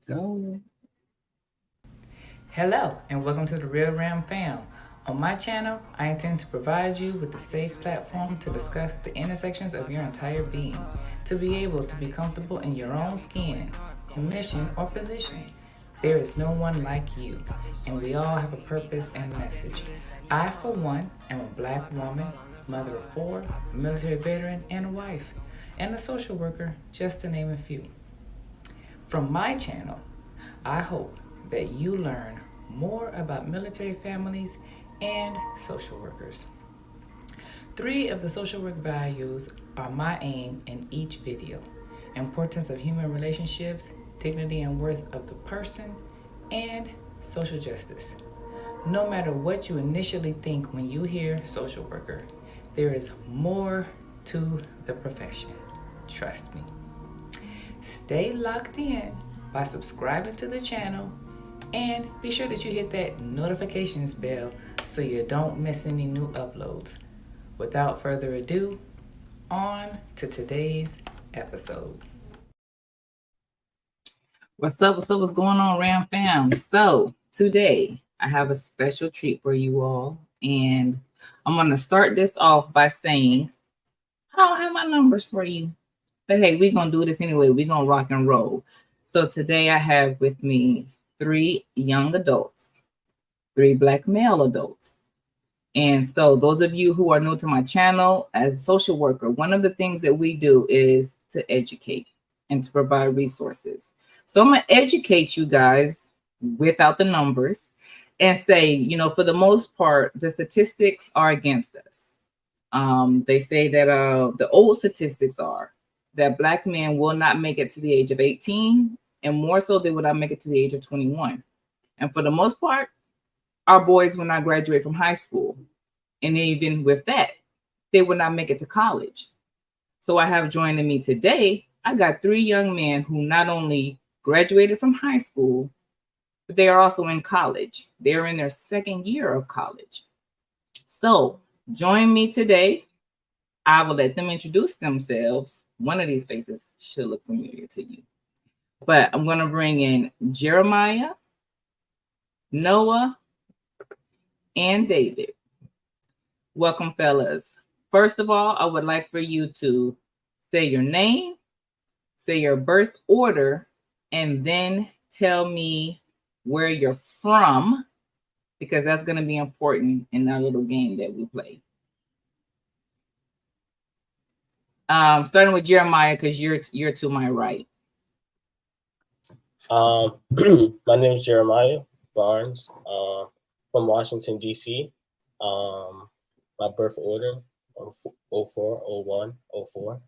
Go. Hello, and welcome to the RealRam fam. On my channel, I intend to provide you with a safe platform to discuss the intersections of your entire being, to be able to be comfortable in your own skin, in mission or position. There is no one like you, and we all have a purpose and message. I, for one, am a black woman, mother of four, a military veteran, and a wife, and a social worker, just to name a few. From my channel, I hope that you learn more about military families and social workers. Three of the social work values are my aim in each video: importance of human relationships, dignity and worth of the person, and social justice. No matter what you initially think when you hear social worker, there is more to the profession. Trust me. Stay locked in by subscribing to the channel and be sure that you hit that notifications bell so you don't miss any new uploads. Without further ado, on to today's episode. What's up? What's up? What's going on, Ram fam? So, today I have a special treat for you all, and I'm going to start this off by saying I don't have my numbers for you. But hey, we're going to do this anyway. We're going to rock and roll. So today I have with me three young adults, three black male adults. And so those of you who are new to my channel, as a social worker, one of the things that we do is to educate and to provide resources. So I'm going to educate you guys without the numbers and say, for the most part, the statistics are against us. They say that the old statistics are that black men will not make it to the age of 18, and more so, they will not make it to the age of 21. And for the most part, our boys will not graduate from high school. And even with that, they will not make it to college. So I have joining me today, I got three young men who not only graduated from high school, but they are also in college. They're in their second year of college. So join me today. I will let them introduce themselves. One of these faces should look familiar to you. But I'm going to bring in Jeremiah, Noah, and David. Welcome, fellas. First of all, I would like for you to say your name, say your birth order, and then tell me where you're from, because that's going to be important in our little game that we play. Starting with Jeremiah, because you're to my right. My name is Jeremiah Barnes, from Washington, D.C. My birth order, 04, 01, 04.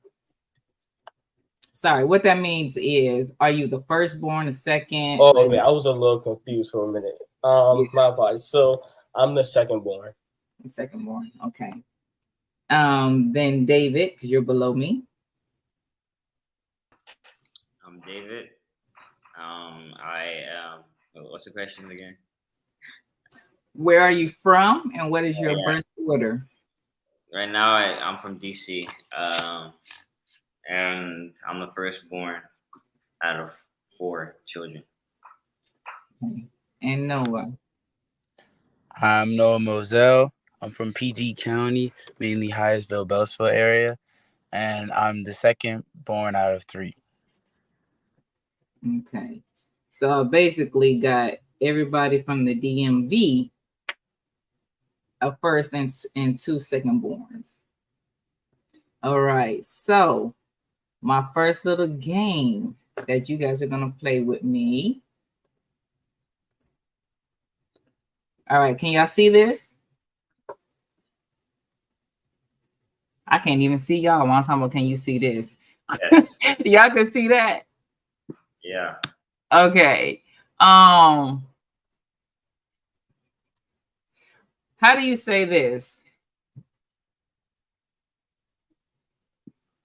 Sorry, what that means is, are you the firstborn, the second? Oh, okay. I was a little confused for a minute. My apologies. So I'm the secondborn. Secondborn, okay. Then David, because you're below me. I'm David. I what's the question again? Where are you from, and what is your birth order? Right now, I'm from DC, and I'm the firstborn out of 4 children. Okay. And Noah. I'm Noah Moselle. I'm from PG County, mainly Hyattsville, Beltsville area, and I'm the second born out of 3. Okay. So I basically got everybody from the DMV, a first and 2 secondborns. All right. So my first little game that you guys are going to play with me. All right. Can y'all see this? I can't even see y'all. One time, can you see this? Yes. Y'all can see that? Yeah. Okay. How do you say this?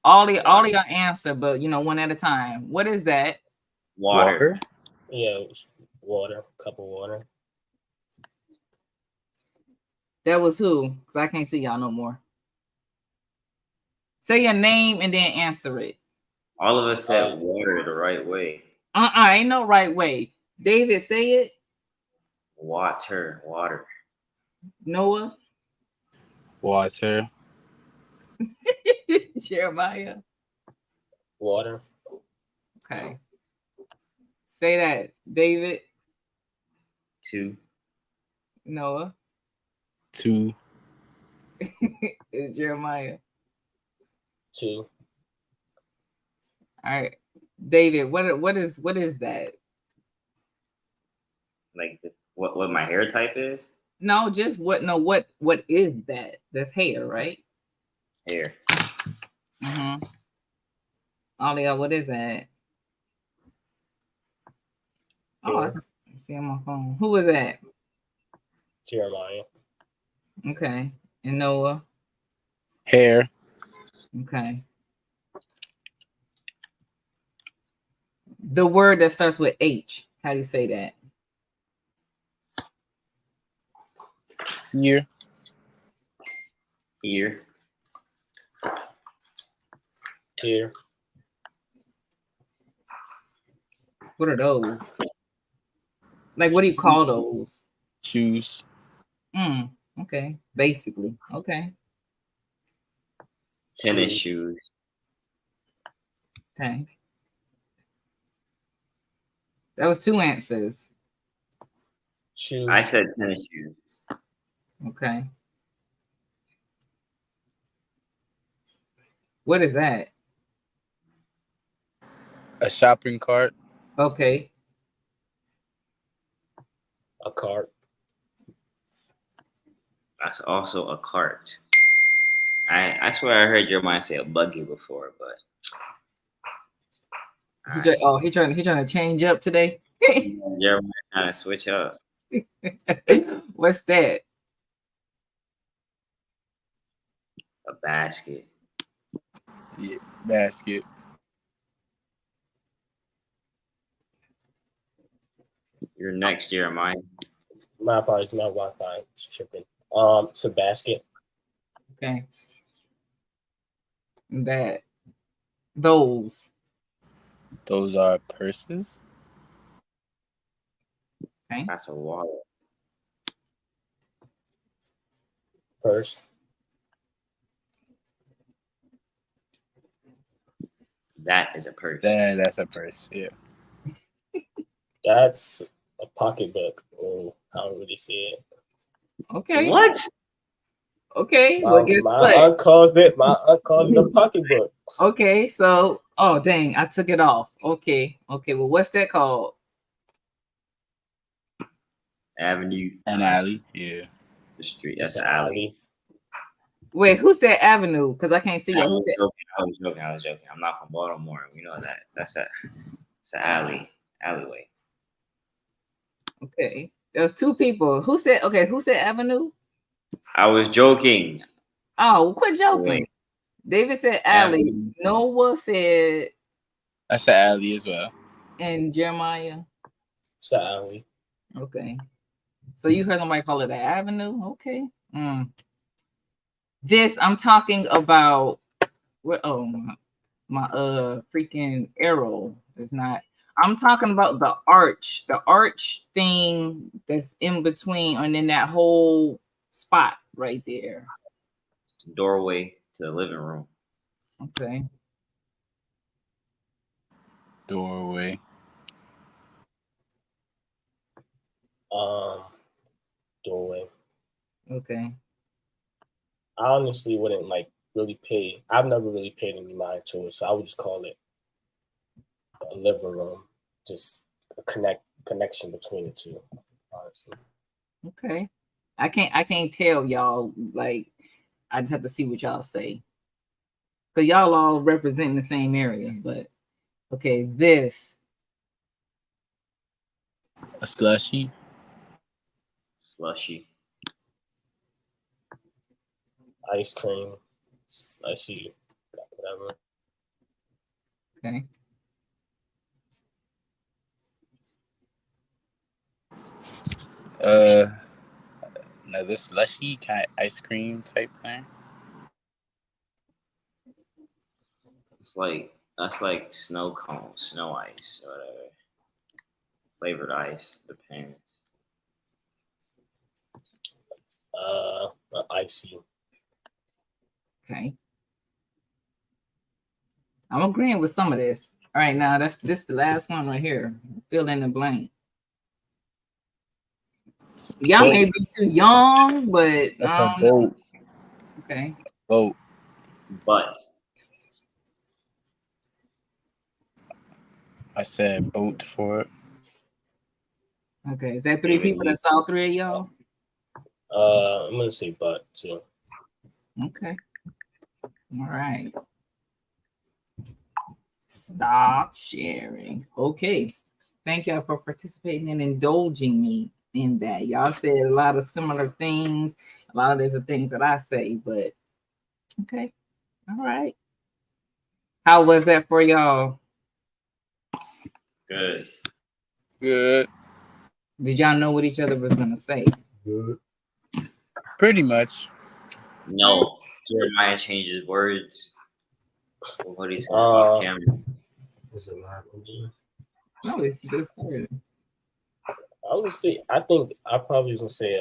All of y'all answer, but one at a time. What is that? Water. Yeah, water. Cup of water. That was who? Because I can't see y'all no more. Say your name and then answer it. All of us said water the right way. Ain't no right way. David, say it. Water. Noah. Water. Jeremiah. Water. Okay. Say that, David. 2. Noah. 2. Jeremiah. 2. All right, David. What is that? Like what my hair type is? No, just what? No, what is that? That's hair, right? Hair. Mm-hmm. Ollie, what is that? Oh, I can see on my phone. Who was that? Jeremiah. Okay. And Noah. Hair. Okay. The word that starts with H. How do you say that? Ear. Ear. Here. What are those? Like, what do you call those? Shoes. Okay. Basically. Okay. Tennis shoes. Okay. That was 2 answers. Shoes. I said tennis shoes. Okay. What is that? A shopping cart. Okay. A cart. That's also a cart. I swear I heard your mind say a buggy before, but He trying to change up today. your mind trying to switch up. What's that? A basket. Yeah. Basket. Your next Jeremiah. My apologies, my Wi-Fi is tripping. It's a basket. Okay. That. Those. Those are purses. Okay. That's a wallet. Purse. That is a purse. That's a purse. Yeah. That's a pocketbook. Oh, I don't really see it. Okay. What? Okay. My, Well, guess my what? aunt calls it. My aunt calls it a pocketbook. Okay. So, oh dang, I took it off. Okay. Okay. Well, what's that called? Avenue. An alley. Yeah. The street. It's That's an an alley. alley. Wait, who said Avenue? Because I can't see I it. Who was said? joking. I'm not from Baltimore. We know that. It's an alleyway. Okay. There's 2 people. Who said? Okay. Who said Avenue? I was joking. Oh, well, quit joking. Wait. David said alley. Noah said. That's an alley as well. And Jeremiah. It's an alley. Okay. So you heard somebody call it an avenue? Okay. This I'm talking about. What? Oh, my freaking arrow is not. I'm talking about the arch thing that's in between, and then that whole spot right there. Doorway to the living room. Okay. Doorway. Doorway. Okay. I honestly wouldn't really pay. I've never really paid any mind to it, so I would just call it a living room. Just a connection between the two. Honestly. Okay. I can't tell y'all. Like, I just have to see what y'all say. Because y'all all represent the same area. But okay, this. A slushy. Slushy. Ice cream. Slushy. Whatever. Okay. Another slushy kind of ice cream type thing. That's like snow cones, snow ice, or whatever. Flavored ice. Depends. Icy. Okay. I'm agreeing with some of this. All right, now this the last one right here. Fill in the blank. Y'all Vote. may be too young, but That's a vote. okay. Vote. But I said vote for it. Okay. Is that three people that saw three of y'all? I'm gonna say but too. Okay. All right. Stop sharing. Okay. Thank y'all for participating and indulging me in that. Y'all said a lot of similar things. A lot of these are things that I say, but okay. All right. How was that for y'all? good. Good. Did y'all know what each other was gonna say? Good. Pretty much. No, Jeremiah changes words. What he says off camera. Is it live? No, it just started. I think I probably was gonna say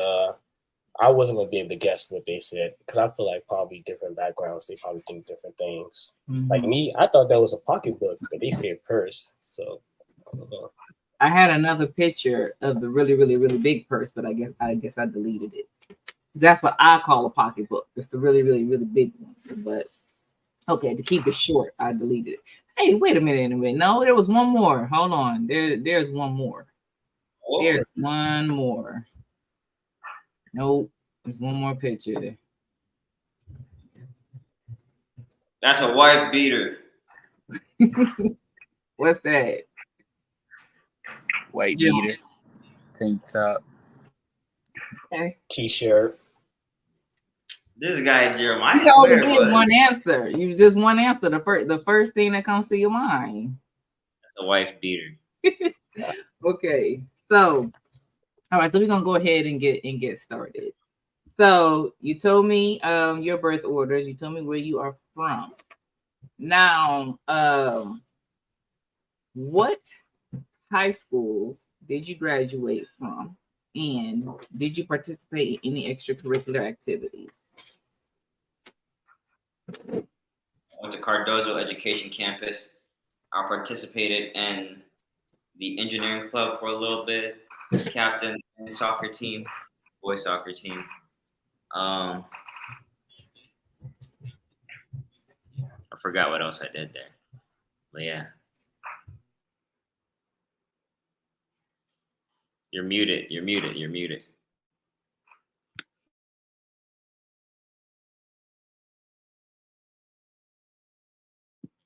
I wasn't gonna be able to guess what they said because I feel like probably different backgrounds. They probably think different things. Like me, I thought that was a pocketbook, but they said purse. So I don't know. I had another picture of the really, really, really big purse, but I guess I deleted it. That's what I call a pocketbook. It's the really, really, really big one. But okay, to keep it short, I deleted it. Hey, wait a minute. No, there was one more. Hold on. There's one more. There's one more. Nope. There's one more picture. That's a wife beater. What's that? White beater. Tank top. Okay. T-shirt. This guy Jeremiah. You already did one answer. You just one answer. The first thing that comes to your mind. That's a wife beater. Okay. So, all right. So we're gonna go ahead and get started. So you told me your birth orders. You told me where you are from. Now, what high schools did you graduate from, and did you participate in any extracurricular activities? I went to Cardozo Education Campus. I participated in the engineering club for a little bit, captain in soccer team, boys soccer team. I forgot what else I did there, but yeah. You're muted. You're muted. You're muted.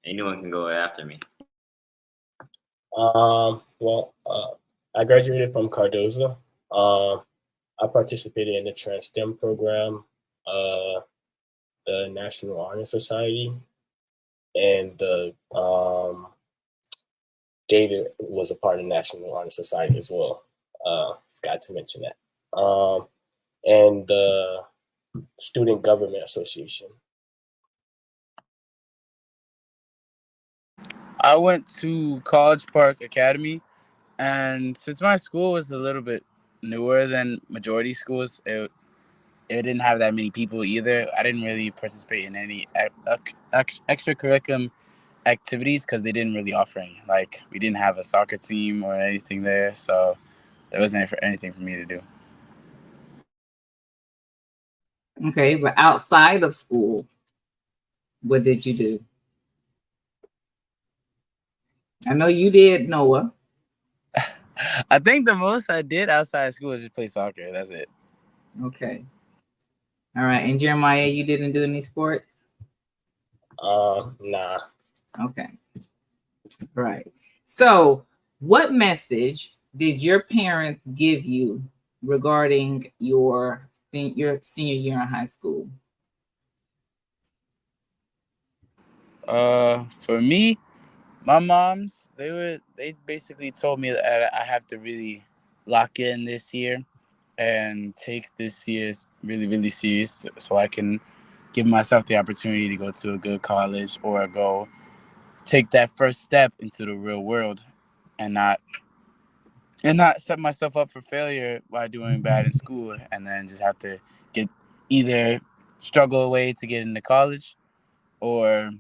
Anyone can go after me. Well, I graduated from Cardozo. I participated in the Trans-STEM program, the National Honor Society, and the David was a part of the National Honor Society as well. Forgot to mention that. And the Student Government Association. I went to College Park Academy, and since my school was a little bit newer than majority schools, it didn't have that many people either. I didn't really participate in any extracurriculum activities because they didn't really offer any. Like, we didn't have a soccer team or anything there, so there wasn't anything for me to do. Okay, but outside of school, what did you do? I know you did, Noah. I think the most I did outside of school was just play soccer. That's it. Okay. All right. And Jeremiah, you didn't do any sports? Nah. Okay. All right. So, what message did your parents give you regarding your senior year in high school? For me, my moms, they basically told me that I have to really lock in this year and take this year really, really serious so I can give myself the opportunity to go to a good college or go take that first step into the real world and not and not set myself up for failure by doing bad in school, and then just have to get either struggle away to get into college or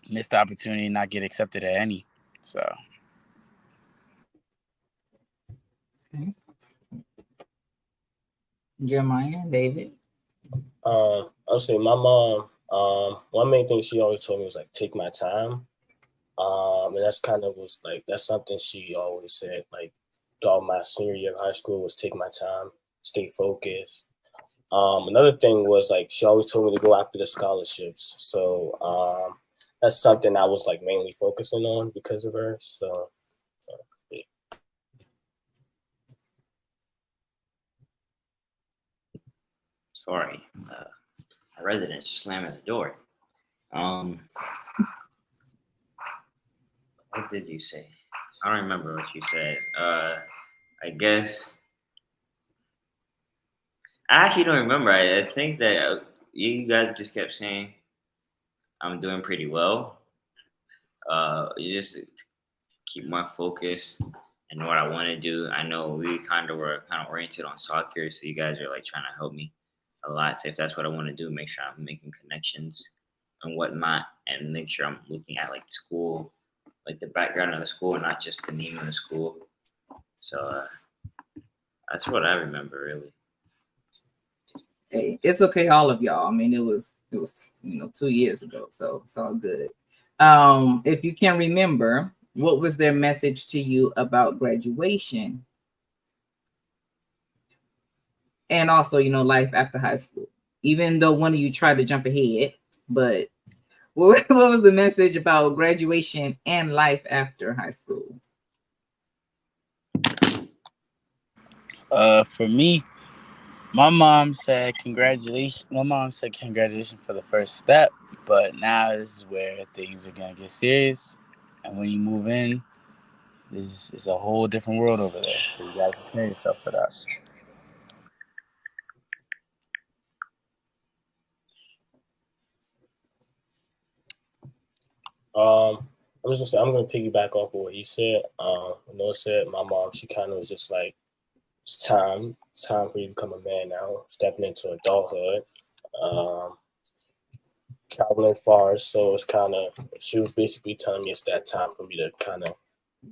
miss the opportunity and not get accepted at any. So Okay. Jeremiah, David. I'll say my mom. One main thing she always told me was like take my time. And that's kind of was like that's something she always said like throughout my senior year of high school was take my time, stay focused. Another thing was like she always told me to go after the scholarships. So that's something I was like mainly focusing on because of her. So yeah. Sorry, a resident slamming the door. What did you say? I don't remember what you said. I guess I actually don't remember. I think that you guys just kept saying I'm doing pretty well. You just keep my focus and what I want to do. I know we were kind of oriented on soccer, so you guys are like trying to help me a lot. So if that's what I want to do, make sure I'm making connections and whatnot, and make sure I'm looking at like school, like the background of the school, and not just the name of the school. So that's what I remember really. Hey, it's okay, all of y'all. I mean, it was 2 years ago, so it's all good. If you can remember, what was their message to you about graduation? And also, life after high school. Even though one of you tried to jump ahead, but what was the message about graduation and life after high school? For me, my mom said congratulations. My mom said congratulations for the first step, but now this is where things are gonna get serious. And when you move in, this is a whole different world over there. So you gotta prepare yourself for that. I was just I'm gonna piggyback off of what he said. Noah said my mom, she kind of was just like, it's time for you to become a man now, stepping into adulthood. Um, Traveling far, so it's kind of she was basically telling me it's that time for me to kind of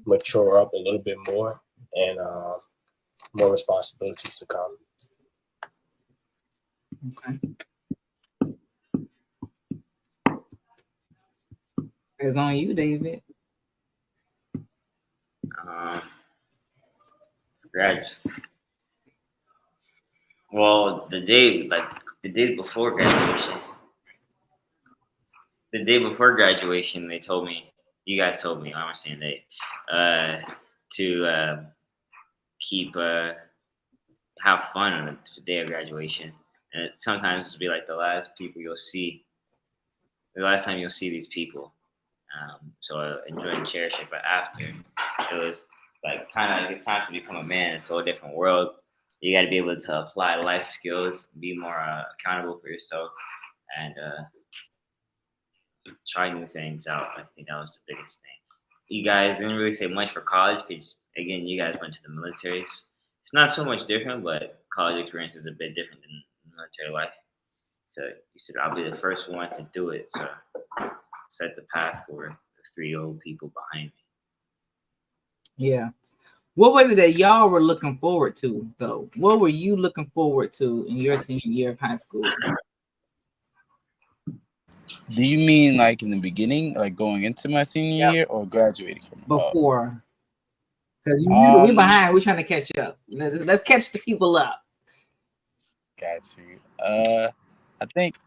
mature up a little bit more and more responsibilities to come. Okay. It's on you, David. Well, the day before graduation, they told me, you guys told me, I'm saying they, to keep have fun on the day of graduation, and sometimes it'll be like the last time you'll see these people. So enjoy and cherish it. But after, it was like kind of it's time to become a man. It's a whole different world. You got to be able to apply life skills, be more accountable for yourself, and try new things out. I think that was the biggest thing. You guys didn't really say much for college because, again, you guys went to the military. It's not so much different, but college experience is a bit different than military life. So you said I'll be the first one to do it. So set the path for the 3 old people behind me. Yeah. What was it that y'all were looking forward to, though? What were you looking forward to in your senior year of high school? Do you mean like in the beginning, like going into my senior year, or graduating from before? Because we're behind. We're trying to catch up. Let's catch the people up. Got you. I think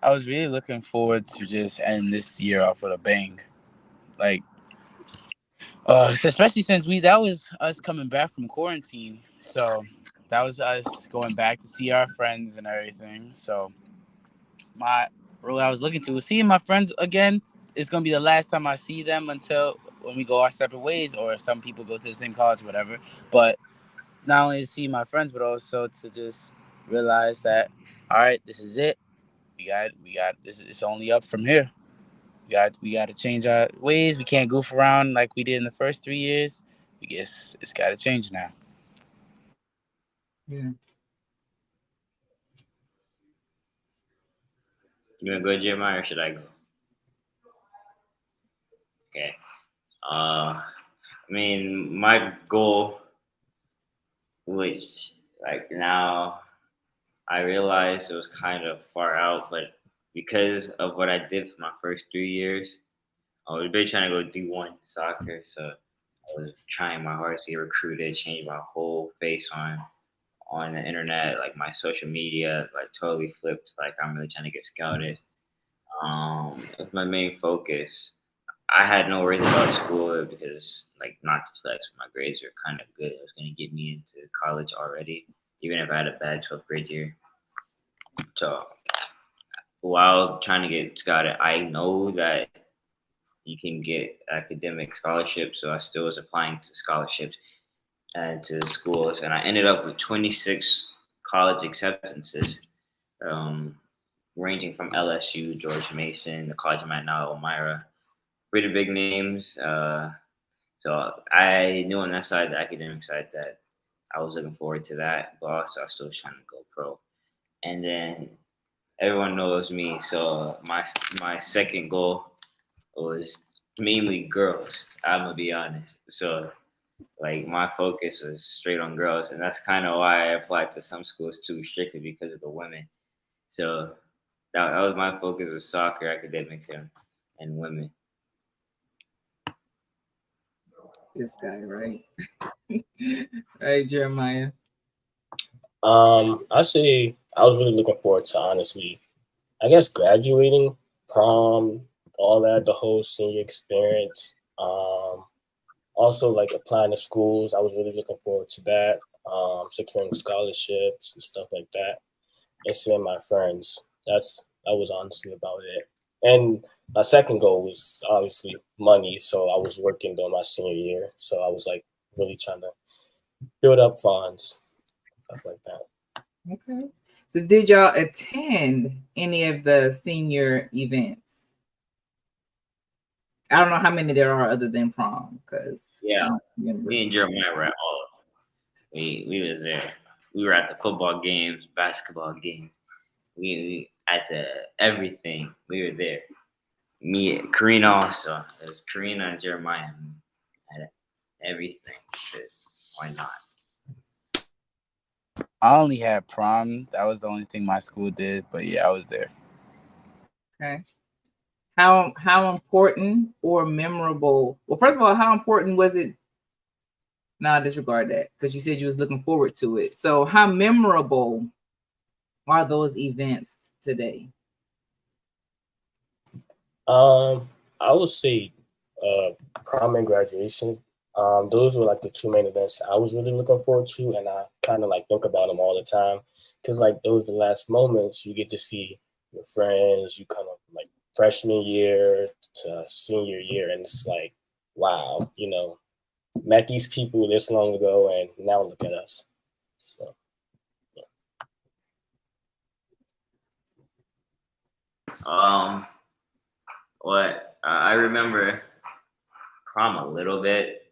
I was really looking forward to just end this year off with a bang. Like, especially since that was us coming back from quarantine. So that was us going back to see our friends and everything. So what I was looking to was seeing my friends again. It's gonna be the last time I see them until when we go our separate ways, or if some people go to the same college, whatever. But not only to see my friends, but also to just realize that, all right, this is it. We got this. It's only up from here. We got to change our ways. We can't goof around like we did in the first 3 years. we guess it's got to change now. Yeah. You want to go, Jeremiah, or should I go? Okay. I mean, my goal, which like now I realized it was kind of far out, but because of what I did for my first 3 years, I was really trying to go D1 soccer. So I was trying my hardest to get recruited, change my whole face on the internet, like my social media, like totally flipped. Like I'm really trying to get scouted. That's my main focus. I had no worries about school because, like, not to flex, my grades were kind of good. It was going to get me into college already, even if I had a bad 12th grade year. So while trying to get scouted, I know that you can get academic scholarships. So I still was applying to scholarships and to schools, and I ended up with 26 college acceptances, ranging from LSU, George Mason, the college I'm at now, Elmira. Pretty big names. So I knew on that side, the academic side, that I was looking forward to that, but also I was still trying to go pro. And then everyone knows me, so my second goal was mainly girls. I'm gonna be honest. So like my focus was straight on girls, and that's kind of why I applied to some schools too, strictly because of the women. So that was my focus, was soccer, academics, and women. This guy, right? Right, Jeremiah. I say I was really looking forward to, honestly, I guess graduating, prom, all that, the whole senior experience. Also like applying to schools. I was really looking forward to that. Securing scholarships and stuff like that, and seeing my friends. That was honestly about it. And my second goal was obviously money. So I was working during my senior year. So I was like really trying to build up funds, stuff like that. Okay. So did y'all attend any of the senior events? I don't know how many there are other than prom, because Yeah, me and Jeremiah were at all. We was there. We were at the football games, basketball games. We at the everything. We were there. Me, Karina also. It was Karina and Jeremiah at everything. Because why not? I only had prom. That was the only thing my school did. But yeah, I was there. Okay. How important or memorable? Well, first of all, how important was it? Nah, disregard that, because you said you was looking forward to it. So how memorable are those events today? I would say prom and graduation. Those were like the two main events I was really looking forward to, and I kind of like think about them all the time because like those are the last moments you get to see your friends. You kind of like freshman year to senior year, and it's like, wow, met these people this long ago, and now look at us. So, yeah. What I remember prom a little bit.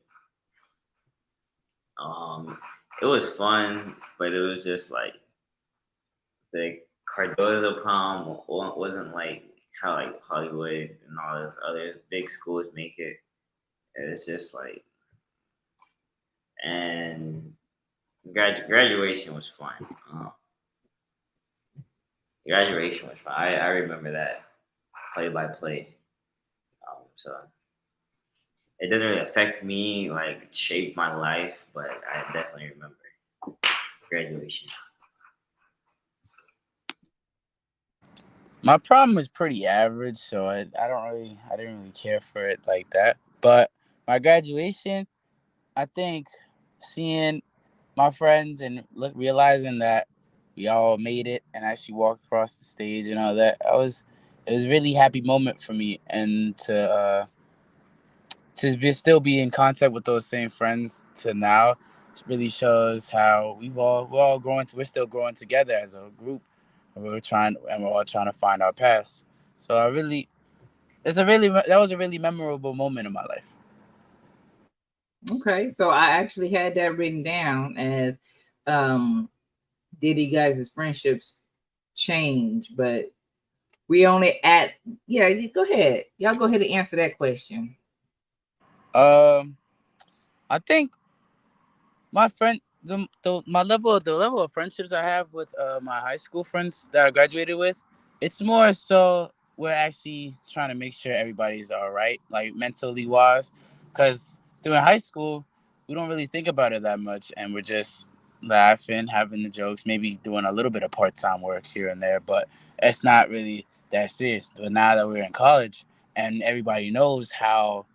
It was fun, but it was just like the Cardozo prom wasn't like how like Hollywood and all those other big schools make it. It's just like, and graduation was fun. Graduation was fun. I remember that play by play. So it doesn't really affect me, like shape my life, but I definitely remember graduation. My prom was pretty average, so I didn't really care for it like that. But my graduation, I think seeing my friends and realizing that we all made it and actually walked across the stage and all that, it was a really happy moment for me, and still be in contact with those same friends to now really shows how we're still growing together as a group, and we're all trying to find our paths. So that was a really memorable moment in my life. Okay, so I actually had that written down as did you guys' friendships change? But we only go ahead. Y'all go ahead and answer that question. I think my friend, the level of friendships I have with my high school friends that I graduated with, it's more so we're actually trying to make sure everybody's all right, like mentally wise, because during high school we don't really think about it that much, and we're just laughing, having the jokes, maybe doing a little bit of part-time work here and there, but it's not really that serious. But now that we're in college and everybody knows how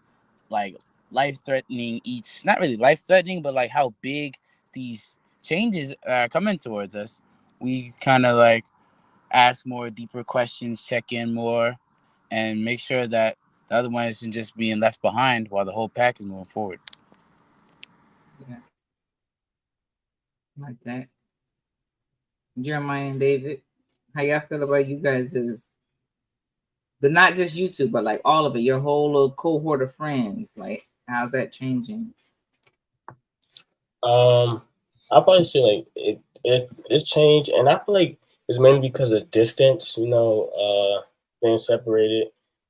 like life threatening each not really life threatening but like how big these changes are coming towards us, we kind of like ask more deeper questions, check in more, and make sure that the other one isn't just being left behind while the whole pack is moving forward. Yeah, like that. Jeremiah and David, how y'all feel about you guys is, but not just you two, but like all of it, your whole little cohort of friends. Like, how's that changing? I'll probably say like it changed, and I feel like it's mainly because of distance. Being separated.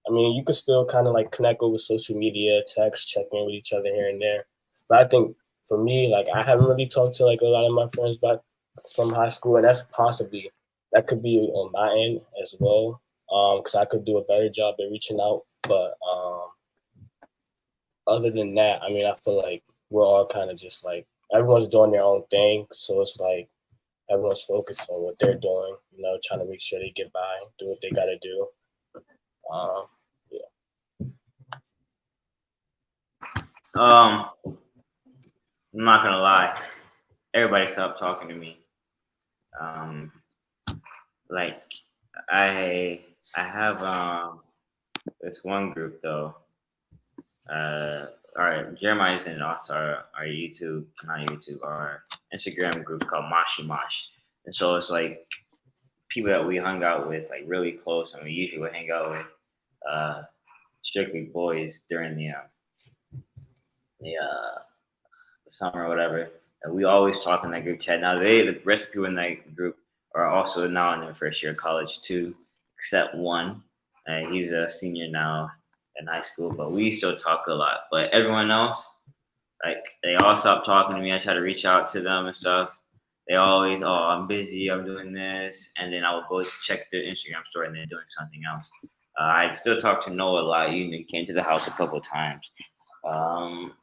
I mean, you could still kind of like connect over social media, text, check in with each other here and there. But I think for me, like I haven't really talked to like a lot of my friends back from high school, and that could be on my end as well. Because I could do a better job at reaching out. But other than that, I mean, I feel like we're all kind of just like everyone's doing their own thing, so it's like everyone's focused on what they're doing, trying to make sure they get by, do what they got to do. Yeah. I'm not gonna lie, everybody stopped talking to me. Like I have this one group though. All right, Jeremiah's in also our YouTube, not YouTube, our Instagram group called Moshi Mosh, and so it's like people that we hung out with, like really close, and we usually would hang out with strictly boys during the summer or whatever. And we always talk in that group chat. Now the rest of people in that group are also now in their first year of college too, except one. He's a senior now in high school, but we still talk a lot. But everyone else, like they all stopped talking to me. I try to reach out to them and stuff. They always, oh, I'm busy, I'm doing this, and then I would go check their Instagram story and they're doing something else. I still talk to Noah a lot. He came to the house a couple of times. Um,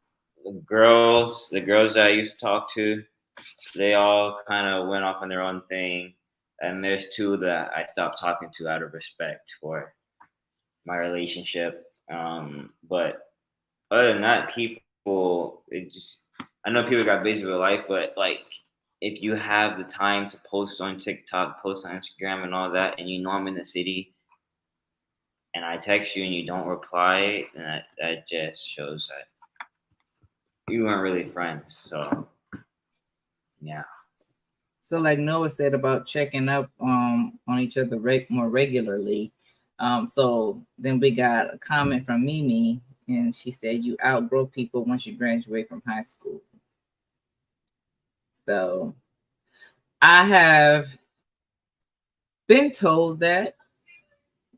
the girls that I used to talk to, they all kind of went off on their own thing, and there's two that I stopped talking to out of respect for my relationship. But other than that, people, I know people got busy with life, but like if you have the time to post on TikTok, post on Instagram, and all that, and you know I'm in the city, and I text you and you don't reply, then that just shows that we weren't really friends. So yeah. So, like Noah said about checking up on each other more regularly. So then we got a comment from Mimi, and she said you outgrow people once you graduate from high school. So I have been told that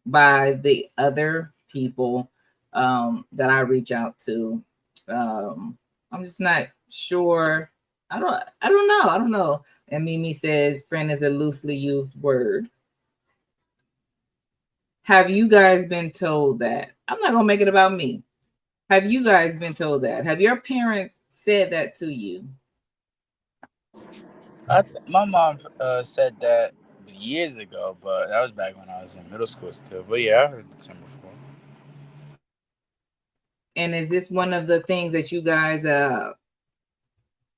by the other people that I reach out to. I'm just not sure. I don't know. And Mimi says friend is a loosely used word. Have you guys been told that? I'm not gonna make it about me. Have you guys been told that? Have your parents said that to you? My mom said that years ago, but that was back when I was in middle school still. But yeah, I heard the term before. And is this one of the things that you guys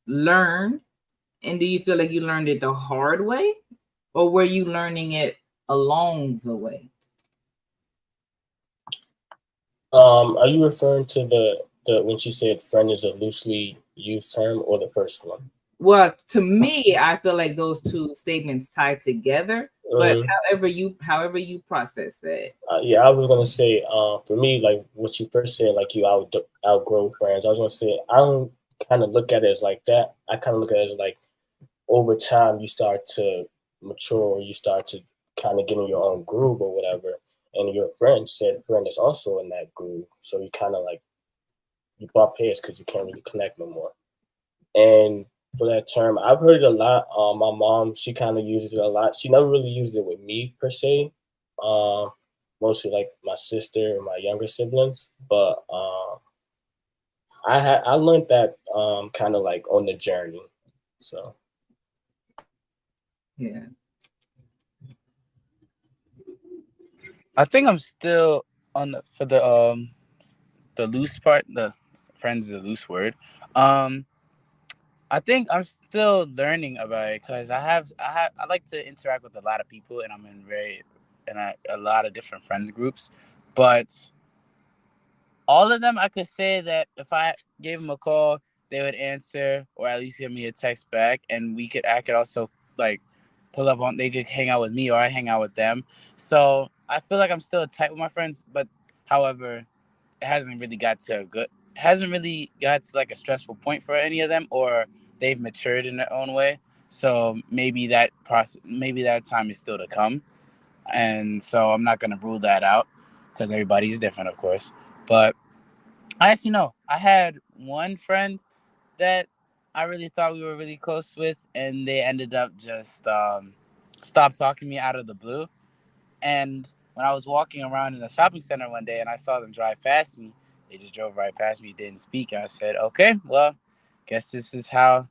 learned? And do you feel like you learned it the hard way, or were you learning it along the way? Are you referring to the when she said friend is a loosely used term, or the first one? Well, to me, I feel like those two statements tie together. But however you process that. Yeah, I was gonna say, for me, like what you first said, like you outgrow friends. I was gonna say I don't kind of look at it as like that. I kind of look at it as like over time you start to mature, you start to kind of get in your own groove or whatever, and your friend is also in that groove. So you kind of like you bump heads because you can't really connect no more. And for that term, I've heard it a lot. My mom, she kind of uses it a lot. She never really used it with me per se. Mostly like my sister and my younger siblings. But I learned that kind of like on the journey. So yeah. I think I'm still on the loose part. The friends is a loose word. I think I'm still learning about it because I like to interact with a lot of people, and I'm in a lot of different friends groups, but all of them I could say that if I gave them a call, they would answer or at least give me a text back, and I could also like pull up on. They could hang out with me or I hang out with them. So I feel like I'm still tight with my friends, but however, it hasn't really got to like a stressful point for any of them, or they've matured in their own way. So maybe that time is still to come, and so I'm not gonna rule that out because everybody's different, of course. But I actually know I had one friend that I really thought we were really close with, and they ended up just stop talking to me out of the blue. And when I was walking around in a shopping center one day and I saw them drive past me, they just drove right past me, didn't speak. I said, okay, well, guess this is how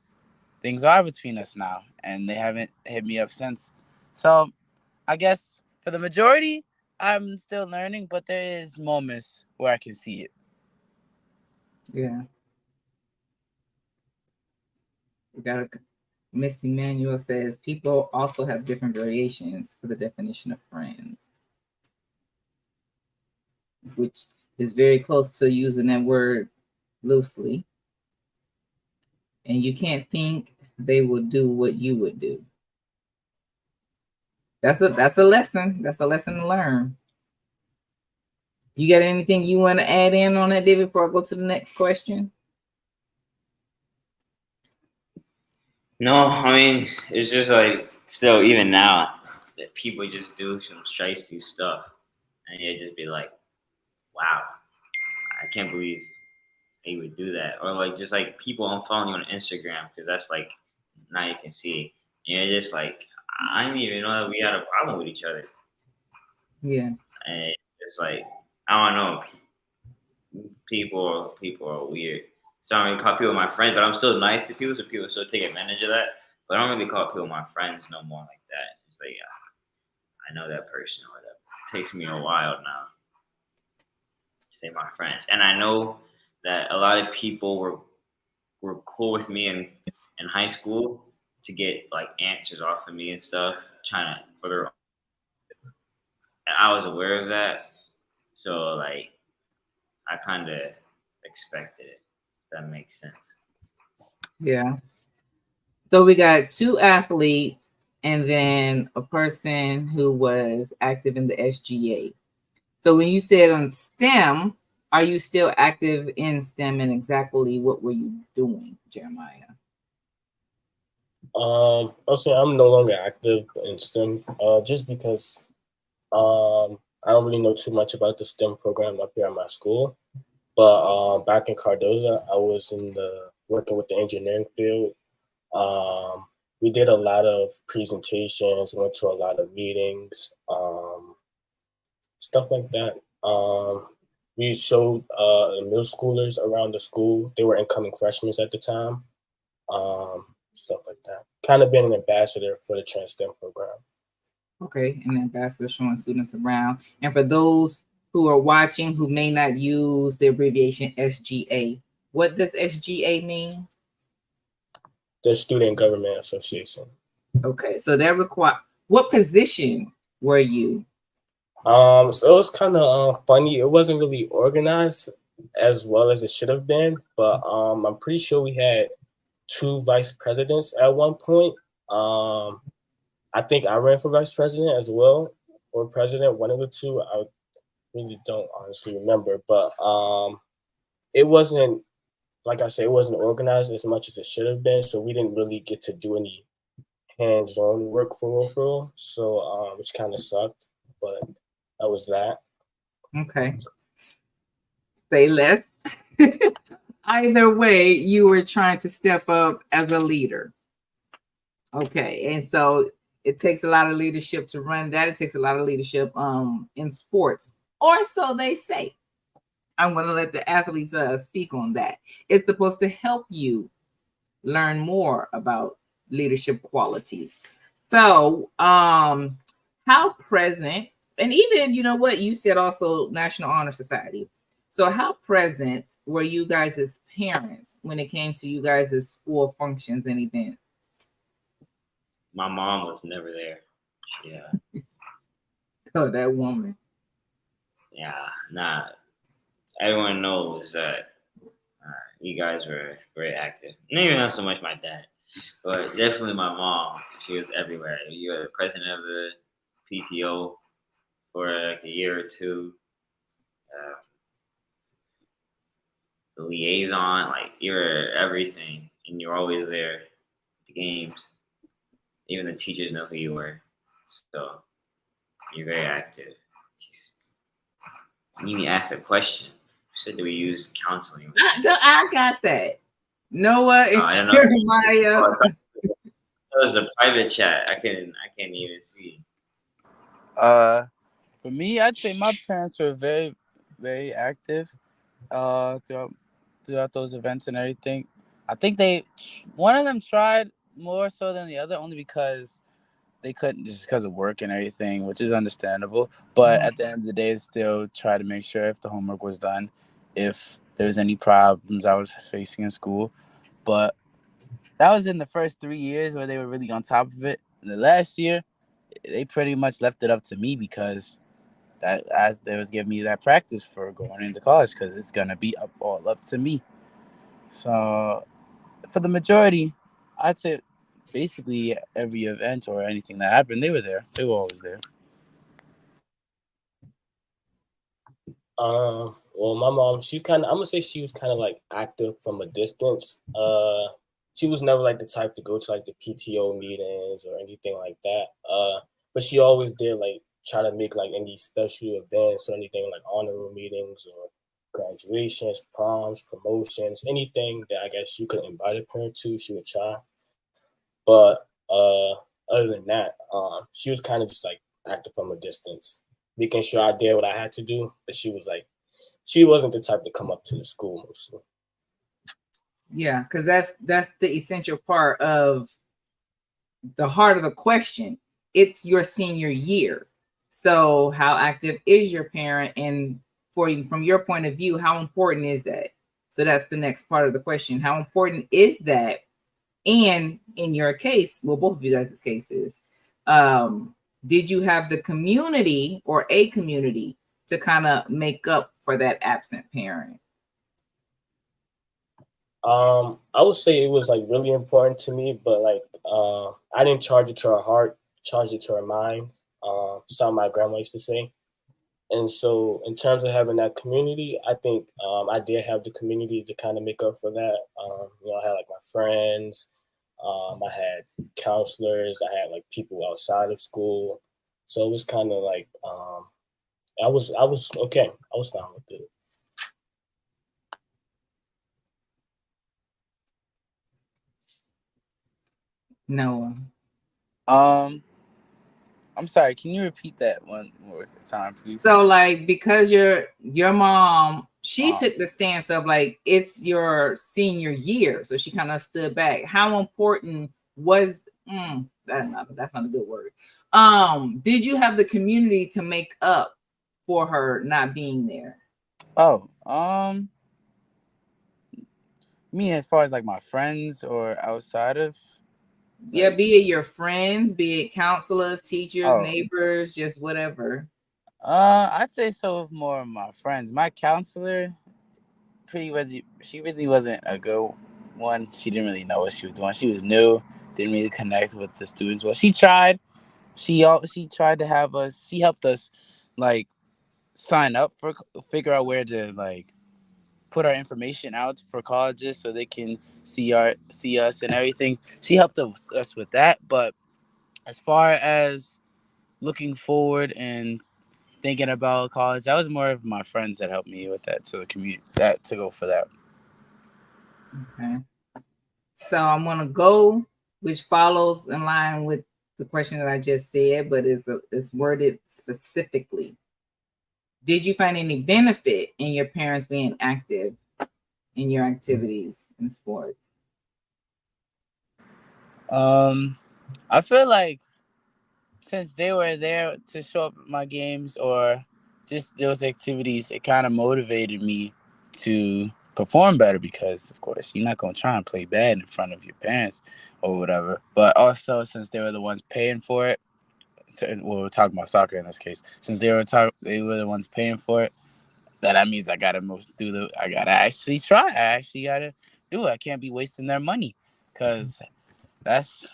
things are between us now. And they haven't hit me up since. So I guess for the majority, I'm still learning, but there is moments where I can see it. Yeah. We got Miss Emmanuel says people also have different variations for the definition of friends, which is very close to using that word loosely. And you can't think they will do what you would do. That's a lesson. That's a lesson to learn. You got anything you want to add in on that, David, before I go to the next question? No, I mean, it's just like still even now that people just do some shiesty stuff, and you just be like, wow, I can't believe they would do that. Or like just like people unfollowing you on Instagram because that's like now you can see. And you're just like, I didn't even know that we had a problem with each other. Yeah. And it's like, I don't know. People are weird. So I don't really call people my friends, but I'm still nice to people, so people still take advantage of that. But I don't really call people my friends no more like that. It's like, yeah, I know that person or whatever. It takes me a while now to say my friends. And I know that a lot of people were cool with me in high school to get like answers off of me and stuff, trying to for their. And I was aware of that, so like I kind of expected it. If that makes sense. Yeah. So we got two athletes and then a person who was active in the SGA. So when you said on STEM, are you still active in STEM, and exactly what were you doing, Jeremiah? I'll say I'm no longer active in STEM, just because I don't really know too much about the STEM program up here at my school. But back in Cardozo, I was working with the engineering field. We did a lot of presentations, went to a lot of meetings, stuff like that. We showed middle schoolers around the school. They were incoming freshmen at the time. Stuff like that. Kind of been an ambassador for the TransSTEM program. Okay, an ambassador showing students around. And for those who are watching who may not use the abbreviation SGA, what does SGA mean? The Student Government Association. Okay, so that what position were you? So it was kind of funny. It wasn't really organized as well as it should have been, but I'm pretty sure we had 2 vice presidents at one point. I think I ran for vice president as well, or president, one of the two. I really don't honestly remember, but it wasn't, like I said, it wasn't organized as much as it should have been, so we didn't really get to do any hands-on work for real. So which kind of sucked, but that was that. Okay. Say less. Either way, you were trying to step up as a leader. Okay, and so it takes a lot of leadership to run that. It takes a lot of leadership in sports, or so they say. I'm going to let the athletes speak on that. It's supposed to help you learn more about leadership qualities. So, how present, and even, you know what, you said also National Honor Society. So how present were you guys as parents when it came to you guys' school functions and events? My mom was never there. Yeah. Oh, that woman. Yeah, nah. Everyone knows that you guys were very active. Maybe not so much my dad, but definitely my mom. She was everywhere. You were the president of the PTO for like a year or two. The liaison, like you were everything, and you're always there at the games. Even the teachers know who you were, so you're very active. You need to ask a question. You said that we use counseling. I got that. Noah and Jeremiah. It was a private chat. I can't even see. For me, I'd say my parents were very, very active throughout those events and everything. I think one of them tried more so than the other, only because they couldn't, just because of work and everything, which is understandable. But at the end of the day, they still try to make sure if the homework was done, if there's any problems I was facing in school. But that was in the first 3 years where they were really on top of it. In the last year, they pretty much left it up to me, because that, as they was giving me that practice for going into college, because it's gonna be all up to me. So for the majority, I'd say basically every event or anything that happened, they were there. They were always there. Well, my mom, I'm gonna say she was kind of like active from a distance. She was never like the type to go to like the PTO meetings or anything like that. But she always did like try to make like any special events or anything like honor meetings or graduations, proms, promotions, anything that I guess you could invite a parent to, she would try. But other than that, she was kind of just like active from a distance, making sure I did what I had to do. But she wasn't the type to come up to the school mostly. Yeah, because that's the essential part of the heart of the question. It's your senior year. So how active is your parent? And for you, from your point of view, how important is that? So that's the next part of the question. How important is that? And in your case, well, both of you guys' cases, did you have the community or a community to kind of make up for that absent parent? I would say it was like really important to me, but like I didn't charge it to her heart, charge it to her mind. Something my grandma used to say. And so in terms of having that community, I think I did have the community to kind of make up for that. I had like my friends, I had counselors, I had like people outside of school. So it was kind of like I was okay. I was fine with it. No. I'm sorry. Can you repeat that one more time, please? So, like, because your mom, she took the stance of like it's your senior year, so she kind of stood back. How important was that's not a good word. Did you have the community to make up for her not being there? Me, as far as like my friends or outside of, yeah, be it your friends, be it counselors, teachers, neighbors, just whatever. I'd say so with more of my friends. My counselor, she really wasn't a good one. She didn't really know what she was doing. She was new, didn't really connect with the students. Well, she tried, she tried to have us. She helped us like sign up for, figure out where to like put our information out for colleges so they can see us and everything. She helped us with that. But as far as looking forward and thinking about college, that was more of my friends that helped me with that to commute that to go for that. Okay. So I'm gonna go, which follows in line with the question that I just said, but it's worded specifically. Did you find any benefit in your parents being active in your activities in sports? I feel like since they were there to show up at my games or just those activities, it kind of motivated me to perform better because, of course, you're not going to try and play bad in front of your parents or whatever. But also, since they were the ones paying for it, so, well, we're talking about soccer in this case, since they were the ones paying for it, that means I gotta I gotta actually try. I actually gotta do it. I can't be wasting their money because that's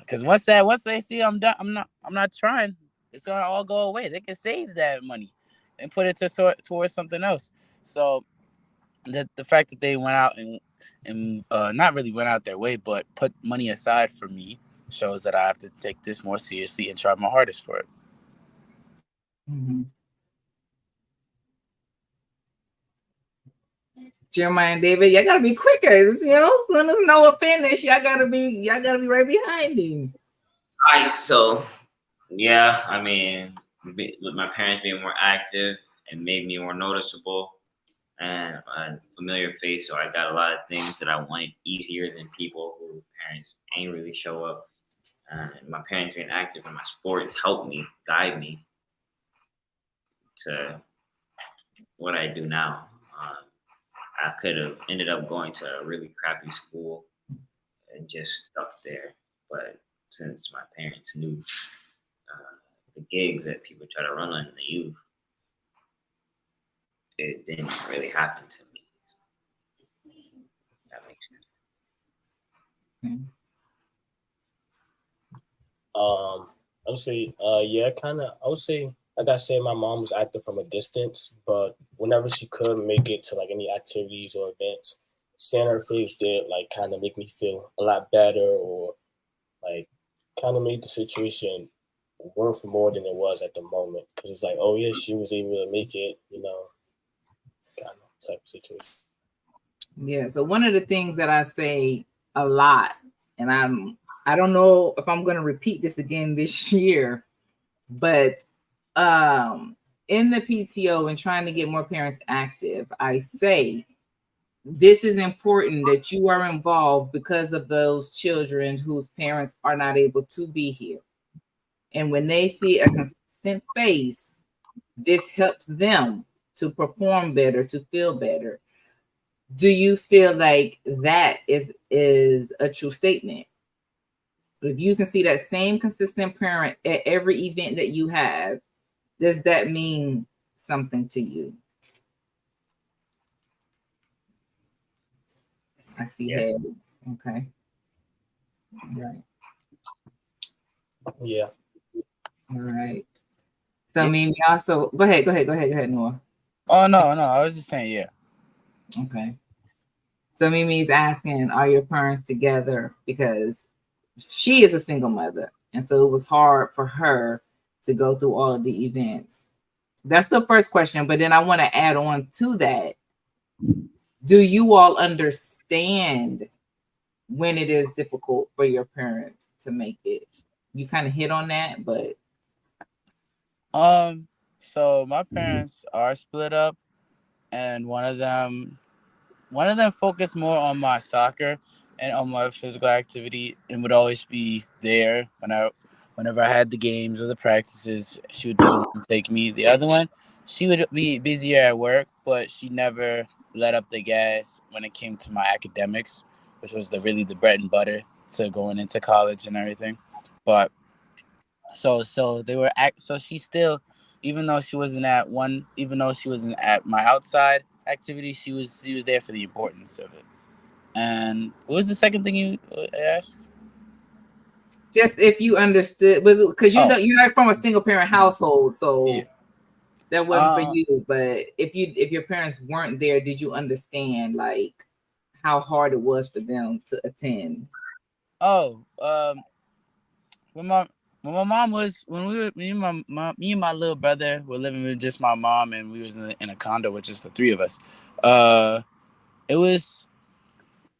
because once they see I'm done, I'm not trying. It's gonna all go away. They can save that money and put it towards something else. So the fact that they went out and not really went out their way, but put money aside for me shows that I have to take this more seriously and try my hardest for it. Mm-hmm. Jeremiah and David, y'all gotta be quicker. You know, as soon as Noah finish, y'all gotta be right behind him. All right, so yeah, I mean, with my parents being more active, it made me more noticeable and a familiar face. So I got a lot of things that I wanted easier than people whose parents ain't really show up. And my parents being active in my sports helped me, guide me to what I do now. I could have ended up going to a really crappy school and just stuck there. But since my parents knew the gigs that people try to run on in the youth, it didn't really happen to me. That makes sense. I would say, yeah, kind of. I would say, like I said, my mom was active from a distance, but whenever she could make it to like any activities or events, seeing her face did like kind of make me feel a lot better, or like kind of made the situation worth more than it was at the moment. Because it's like, oh yeah, she was able to make it, kind of type of situation. Yeah. So one of the things that I say a lot, and I don't know if I'm going to repeat this again this year, but in the PTO and trying to get more parents active, I say this is important that you are involved because of those children whose parents are not able to be here. And when they see a consistent face, this helps them to perform better, to feel better. Do you feel like that is a true statement? If you can see that same consistent parent at every event that you have, does that mean something to you? I see heads. Okay. Right. Yeah. All right. So Mimi also go ahead, Noah. Oh no, I was just saying, yeah. Okay. So Mimi's asking, are your parents together? Because she is a single mother. And so it was hard for her to go through all of the events. That's the first question. But then I want to add on to that. Do you all understand when it is difficult for your parents to make it? You kind of hit on that, but so my parents are split up, and one of them focused more on my soccer and on my physical activity and would always be there whenever I had the games or the practices. She would be the one to take me. The other one, she would be busier at work, but she never let up the gas when it came to my academics, which was really the bread and butter to going into college and everything. But so they were so she still, even though she wasn't at my outside activity, she was there for the importance of it. And what was the second thing you asked? Just if you understood, because Oh, you're not from a single parent household, so yeah. that wasn't for you. But if your parents weren't there, did you understand like how hard it was for them to attend? Oh, when my mom was when we were me and my little brother were living with just my mom, and we was in a condo with just the three of us. Uh, it was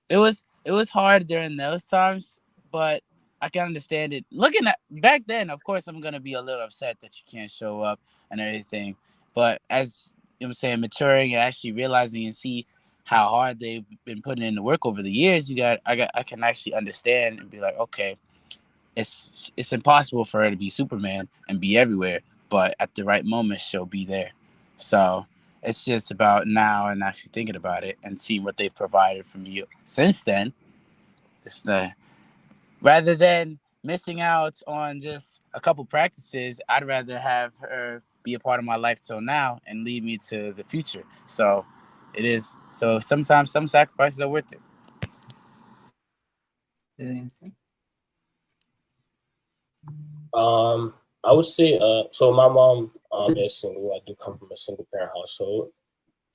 it was hard during those times, but I can understand it. Looking at back then, of course, I'm gonna be a little upset that you can't show up and everything. But as you know, what I'm saying, maturing and actually realizing and see how hard they've been putting in the work over the years, I can actually understand and be like, okay, it's impossible for her to be Superman and be everywhere, but at the right moment she'll be there. So it's just about now and actually thinking about it and seeing what they've provided for me since then. It's the rather than missing out on just a couple practices, I'd rather have her be a part of my life till now and lead me to the future. So it is. So sometimes some sacrifices are worth it. Good answer. I would say, so my mom is single. I do come from a single parent household,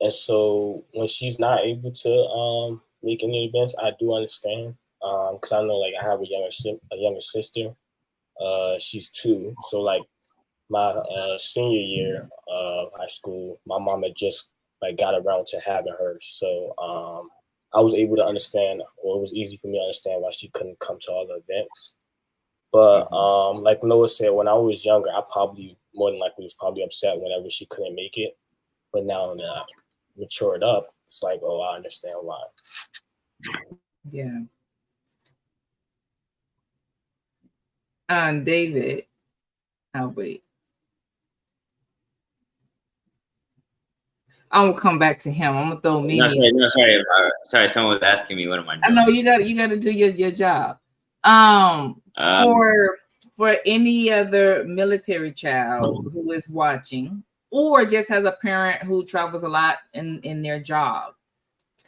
and so when she's not able to make any events, I do understand. Because I know like I have a younger sister. She's 2, so like my senior year of high school, my mom had just like got around to having her, so I was able to understand, or it was easy for me to understand why she couldn't come to all the events. But like Noah said, when I was younger, I probably more than likely was probably upset whenever she couldn't make it. But now that I matured up, it's like, oh, I understand why. Yeah. David. Oh wait. I'm gonna come back to him. I'm gonna throw Mimi. Sorry. Someone was asking me what am I doing. I know you got to do your job. For any other military child who is watching, or just has a parent who travels a lot in their job,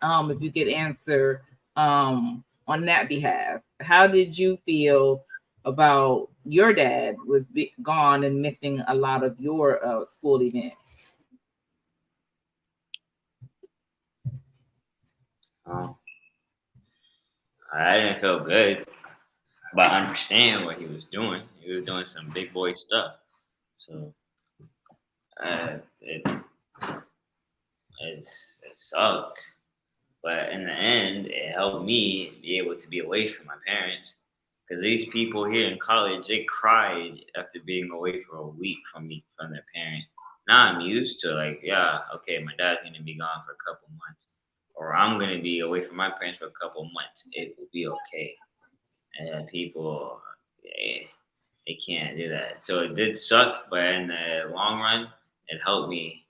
if you could answer on that behalf, how did you feel about your dad was gone and missing a lot of your school events? I didn't feel good, but I understand what he was doing. He was doing some big boy stuff, so it sucked. But in the end, it helped me be able to be away from my parents. Because these people here in college, they cried after being away for a week from their parents. Now I'm used to like, yeah, okay, my dad's gonna be gone for a couple months, or I'm gonna be away from my parents for a couple months. It will be okay. And people, they can't do that. So it did suck, but in the long run, it helped me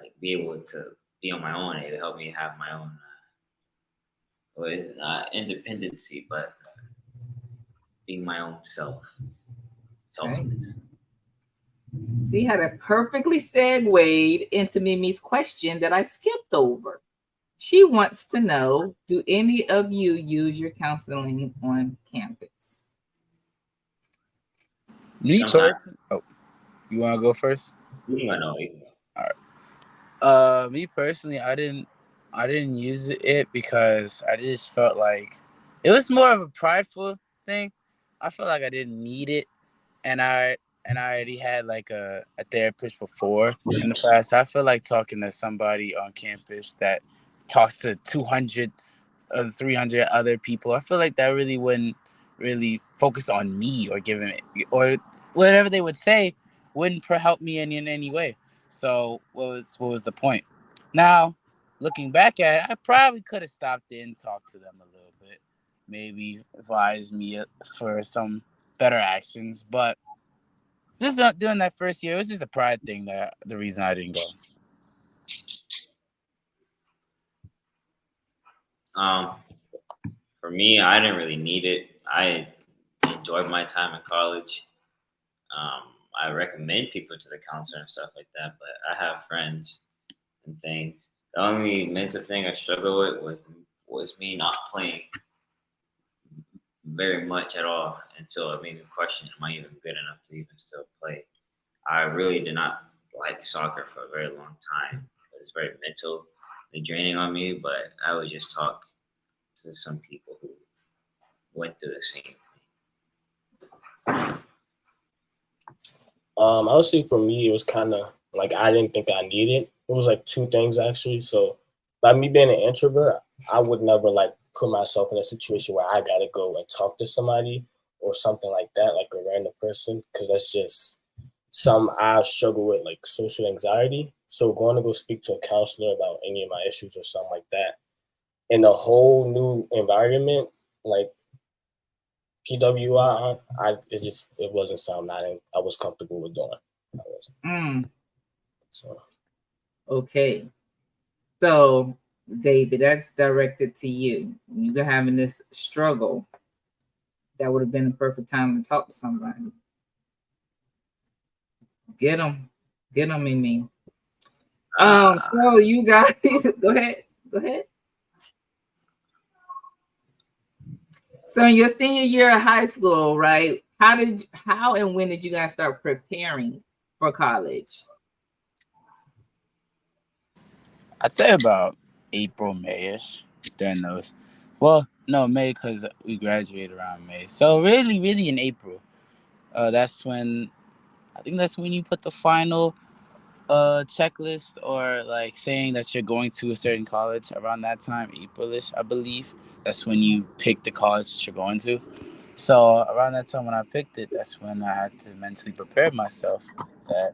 like be able to be on my own. It helped me have my own. Well, it's not independency, but being my own self. Selfless. See how that perfectly segued into Mimi's question that I skipped over. She wants to know, do any of you use your counseling on campus? Me personally. Oh, you want to go first? You know. All right. Me personally, I didn't use it because I just felt like it was more of a prideful thing. I felt like I didn't need it, and I already had like a therapist before in the past. I feel like talking to somebody on campus that talks to 200 or 300 other people. I feel like that really wouldn't really focus on me or giving it or whatever they would say wouldn't help me in any way. So what was the point? Now, looking back at it, I probably could have stopped in, talked to them a little bit, maybe advised me for some better actions. But just not doing that first year, it was just a pride thing. That the reason I didn't go. For me, I didn't really need it. I enjoyed my time in college. I recommend people to the counselor and stuff like that, but I have friends and things. The only mental thing I struggle with was me not playing very much at all until it made me question, am I even good enough to even still play? I really did not like soccer for a very long time. It was very mentally draining on me, but I would just talk to some people who went through the same thing. I would say for me, it was kind of like I didn't think I needed. It was like two things actually. So, by me being an introvert, I would never like put myself in a situation where I gotta go and talk to somebody or something like that, like a random person, because that's just some I struggle with, like social anxiety. So going to go speak to a counselor about any of my issues or something like that in a whole new environment, like PWI, it wasn't something I was comfortable with doing. I wasn't. So Okay. So, David, that's directed to you. You're having this struggle. That would have been the perfect time to talk to somebody. Get them, Mimi. So you guys, go ahead. So in your senior year of high school, right? How and when did you guys start preparing for college? I'd say about April, May-ish during those. Well, no, May because we graduated around May. So really in April. That's when I think that's when you put the final checklist or like saying that you're going to a certain college around that time, Aprilish, I believe. That's when you pick the college that you're going to. So around that time when I picked it, that's when I had to mentally prepare myself that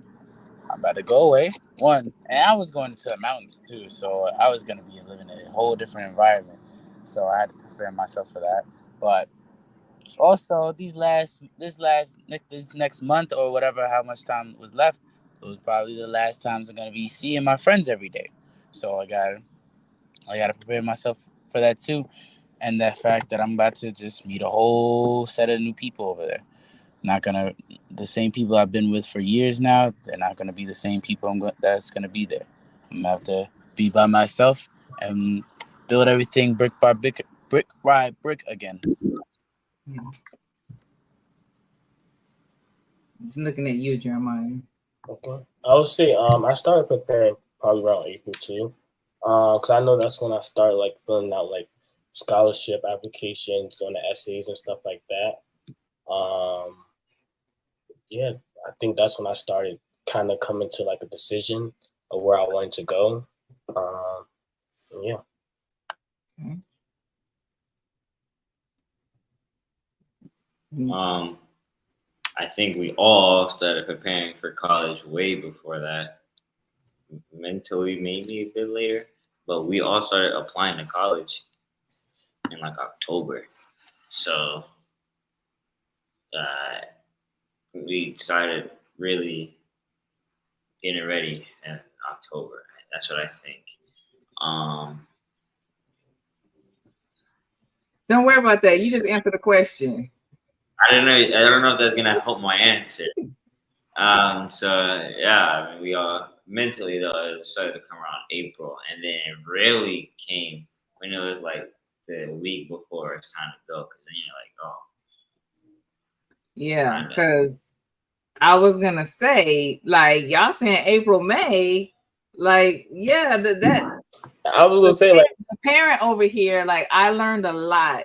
I'm about to go away. One, and I was going to the mountains too, so I was gonna be living in a whole different environment. So I had to prepare myself for that. But also this next month or whatever, how much time was left, it was probably the last times I'm gonna be seeing my friends every day. So I gotta prepare myself for that too, and the fact that I'm about to just meet a whole set of new people over there. Not gonna the same people I've been with for years now. They're not gonna be the same people that's gonna be there. I'm gonna have to be by myself and build everything brick by brick again. Yeah. Looking at you, Jeremiah. okay, I would say I started preparing probably around April too, because I know that's when I started like filling out like scholarship applications, doing the essays and stuff like that. Yeah, I think that's when I started kind of coming to like a decision of where I wanted to go. Um, yeah. Okay. I think we all started preparing for college way before that. Mentally, maybe a bit later, but we all started applying to college in like October. So uh, we started really getting ready in October. That's what I think. Don't worry about that. You just answer the question. I don't know. I don't know if that's gonna help my answer. So yeah, I mean, we all mentally though it started to come around April, and then it really came when it was like the week before it's time to go, because then you're like, oh, yeah, because I was gonna say, like, y'all saying April, May, like, yeah, that I was gonna say like the parent over here, like, I learned a lot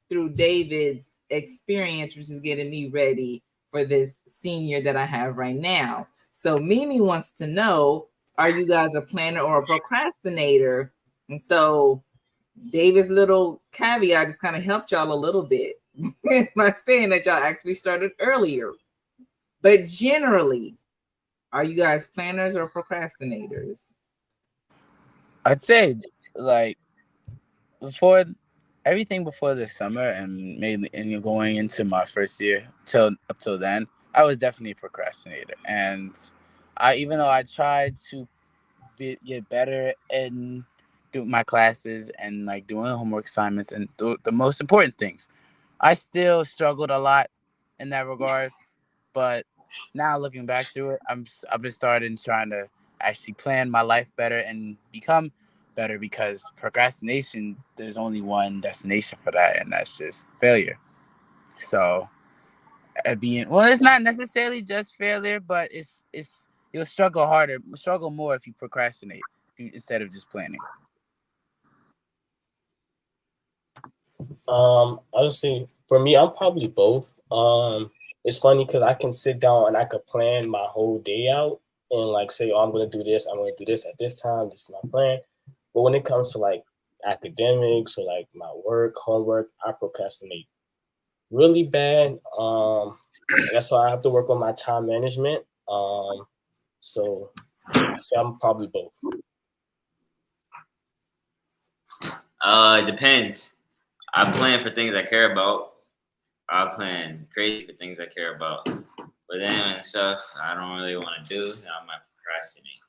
through David's experience, which is getting me ready for this senior that I have right now. So Mimi wants to know, are you guys a planner or a procrastinator? And so David's little caveat just kind of helped y'all a little bit by saying that y'all actually started earlier. But generally, are you guys planners or procrastinators? I'd say like before everything before this summer and mainly and you're going into my first year up till then, I was definitely a procrastinator. And I even though I tried to get better in doing my classes and like doing homework assignments and the most important things, I still struggled a lot in that regard. But now looking back through it, I've been starting trying to actually plan my life better and become better, because procrastination, there's only one destination for that, and that's just failure. So it's not necessarily just failure, but you'll struggle more if you procrastinate instead of just planning. Honestly, for me, I'm probably both. It's funny because I can sit down and I could plan my whole day out and like say, oh, I'm gonna do this at this time, this is my plan. But when it comes to like academics or like my work, homework, I procrastinate really bad. That's why I have to work on my time management. So I'm probably both. It depends. I plan for things I care about. I plan crazy for things I care about. But then and stuff I don't really want to do, I might procrastinate.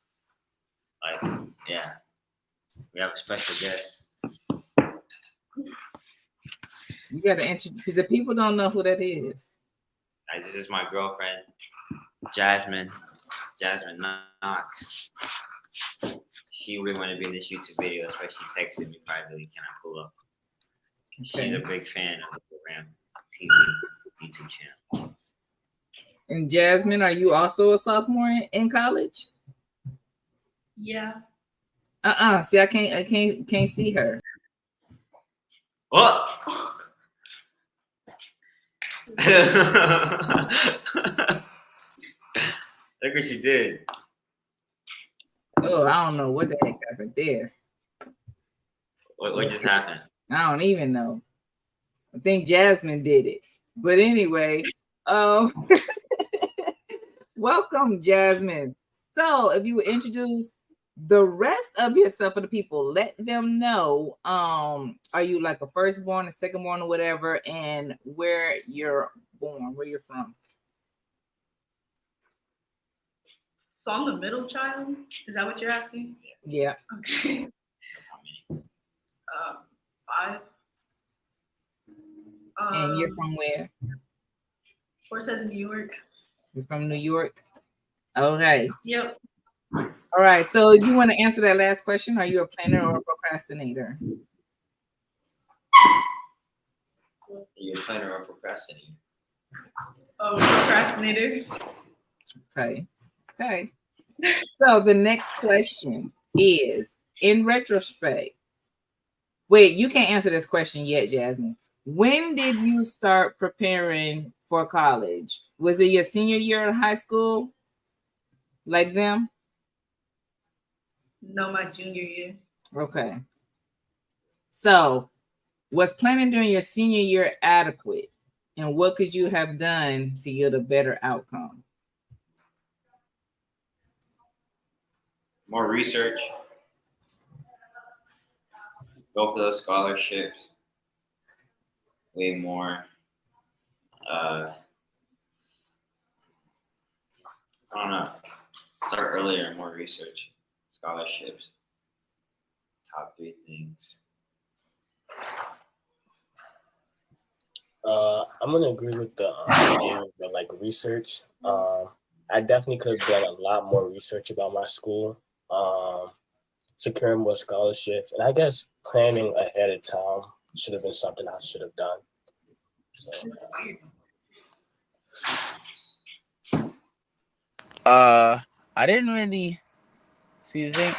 Like, yeah, we have a special guest. You gotta introduce the people don't know who that is. This is my girlfriend, Jasmine Knox. She really wanted to be in this YouTube video, that's why she texted me privately, can I pull up? Okay. She's a big fan of the RealRam TLee YouTube channel. And Jasmine, are you also a sophomore in college? Yeah. See, I can't see her. Oh! Look what she did. Oh, I don't know what the heck happened there. What just happened? I don't even know. I think Jasmine did it. But anyway, welcome, Jasmine. So if you would introduce the rest of yourself for the people, let them know, are you like a firstborn, a secondborn, or whatever, and where you're born, where you're from. So I'm the middle child? Is that what you're asking? Yeah. Okay. 5. And you're from where? Or says New York. You're from New York? Okay. Yep. All right. So you want to answer that last question? Are you a planner or a procrastinator? Are you a planner or a procrastinator? Oh, procrastinator. Okay. Okay. So the next question is, in retrospect, wait, you can't answer this question yet, Jasmine. When did you start preparing for college? Was it your senior year in high school? Like them? No, my junior year. Okay. So was planning during your senior year adequate? And what could you have done to yield a better outcome? More research. Go for those scholarships. Way more. I don't know. Start earlier, more research. Scholarships. Top 3 things. I'm gonna agree with the idea of the, like research. I definitely could have done a lot more research about my school, securing more scholarships, and I guess planning ahead of time should have been something I should have done. So. I didn't really see the thing.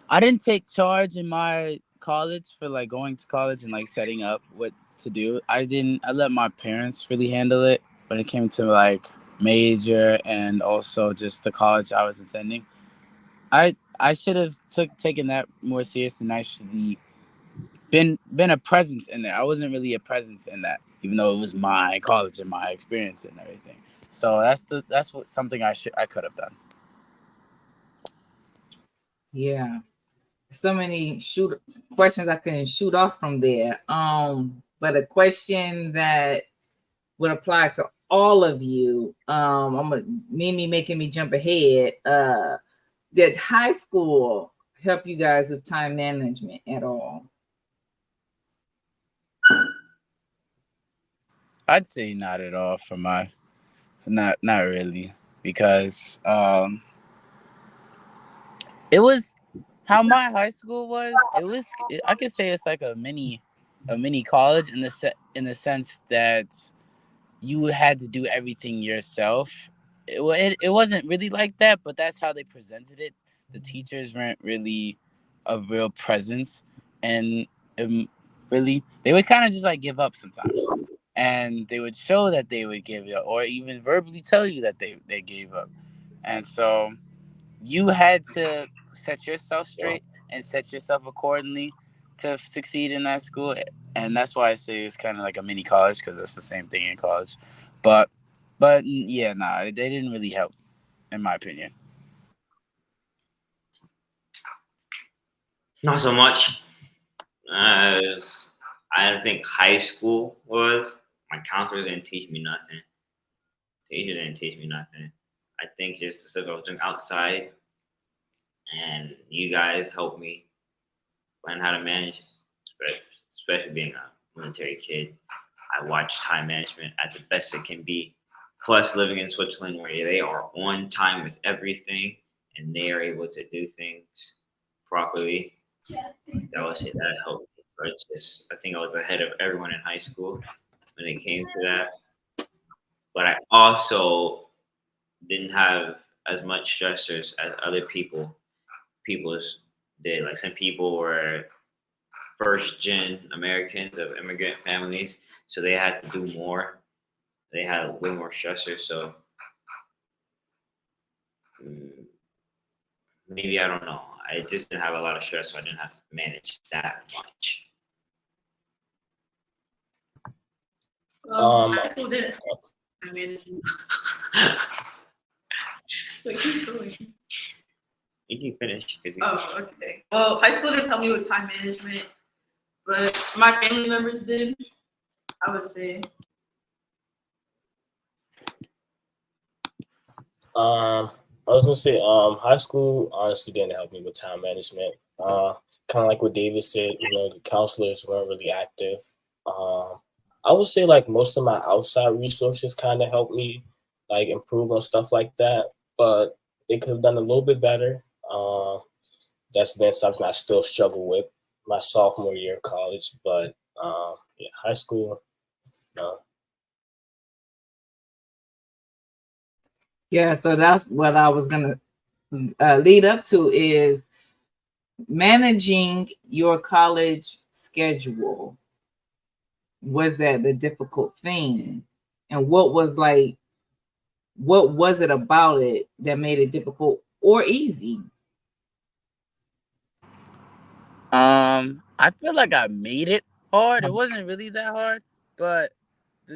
I didn't take charge in my college for like going to college and like setting up what to do. I let my parents really handle it when it came to like major and also just the college I was attending. I should have taken that more serious, and I should be been a presence in there. I wasn't really a presence in that, even though it was my college and my experience and everything. So that's something I could have done. Yeah. So many questions I couldn't shoot off from there. But a question that would apply to all of you. Making me jump ahead. Did high school help you guys with time management at all? I'd say not at all for my not really, because it was how my high school was. I could say it's like a mini a mini college in the sense that you had to do everything yourself. It wasn't really like that, but that's how they presented it. The teachers weren't really a real presence, and really they would kind of just like give up sometimes, and they would show that they would give up, or even verbally tell you that they gave up, and so you had to set yourself straight and set yourself accordingly to succeed in that school. And that's why I say it's kind of like a mini college, because it's the same thing in college. but but yeah, nah, they didn't really help, in my opinion. Not so much. I don't think high school was. My counselors didn't teach me nothing. Teachers didn't teach me nothing. I think just the stuff I was doing outside, and you guys helped me learn how to manage, especially being a military kid. I watch time management at the best it can be. Plus, living in Switzerland where they are on time with everything and they are able to do things properly, that helped me. But it's just, I think I was ahead of everyone in high school when it came to that. But I also didn't have as much stressors as other people's did. Like some people were first gen Americans of immigrant families, so they had to do more. They had way more stressors, so mm, maybe I don't know. I just didn't have a lot of stress, so I didn't have to manage that much. High school didn't have management. Wait, keep going. You can finish. Oh, okay. Well, high school didn't help me with time management, but my family members did, I would say. I was gonna say, high school honestly didn't help me with time management. Kind of like what David said, the counselors weren't really active. Um, I would say like most of my outside resources kind of helped me like improve on stuff like that, but they could have done a little bit better. That's been something I still struggle with my sophomore year of college, but yeah, high school, no. Yeah, so that's what I was gonna lead up to, is managing your college schedule. Was that the difficult thing? And what was it about it that made it difficult or easy? I feel like I made it hard. It wasn't really that hard, but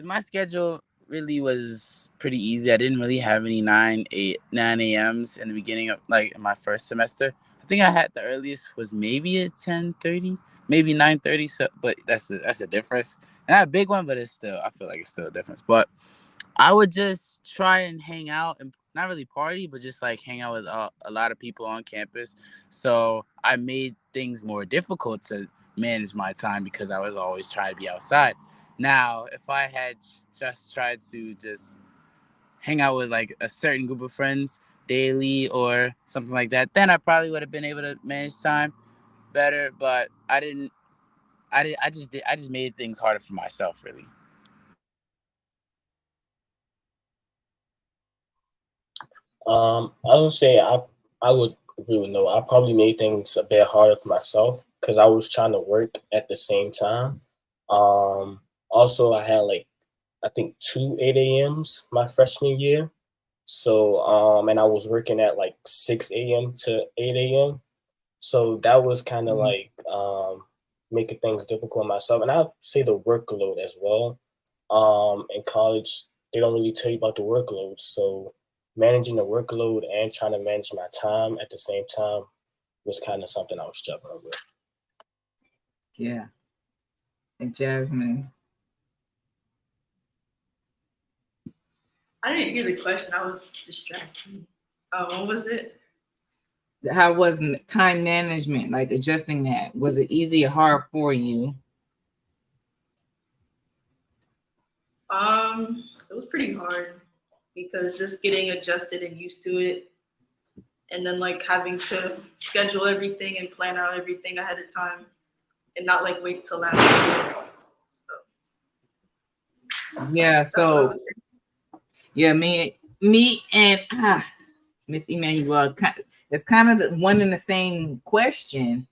my schedule really was pretty easy. I didn't really have any 9 a.m.s in the beginning of like my first semester. I think I had the earliest was maybe at 10:30, maybe 9:30. So, but that's a difference. Not a big one, but it's still, I feel like it's still a difference. But I would just try and hang out and not really party, but just like hang out with a lot of people on campus. So I made things more difficult to manage my time because I was always trying to be outside. Now, if I had just tried to just hang out with like a certain group of friends daily or something like that, then I probably would have been able to manage time better. But I didn't. I just made things harder for myself, really. I would say I would agree with no. I probably made things a bit harder for myself because I was trying to work at the same time. Also, I had like I think two 8 a.m.s my freshman year. So and I was working at like 6 a.m. to 8 a.m. So that was kind of like making things difficult on myself, and I'd say the workload as well. In college, they don't really tell you about the workload, so managing the workload and trying to manage my time at the same time was kind of something I was struggling with. Yeah. And Jasmine. I didn't hear the question. I was distracted. What was it? How was time management, like adjusting that? Was it easy or hard for you? It was pretty hard because just getting adjusted and used to it, and then like having to schedule everything and plan out everything ahead of time, and not like wait till last year. Yeah, That's what I so would say. yeah, me and Miss Emmanuel, it's kind of one and the same question,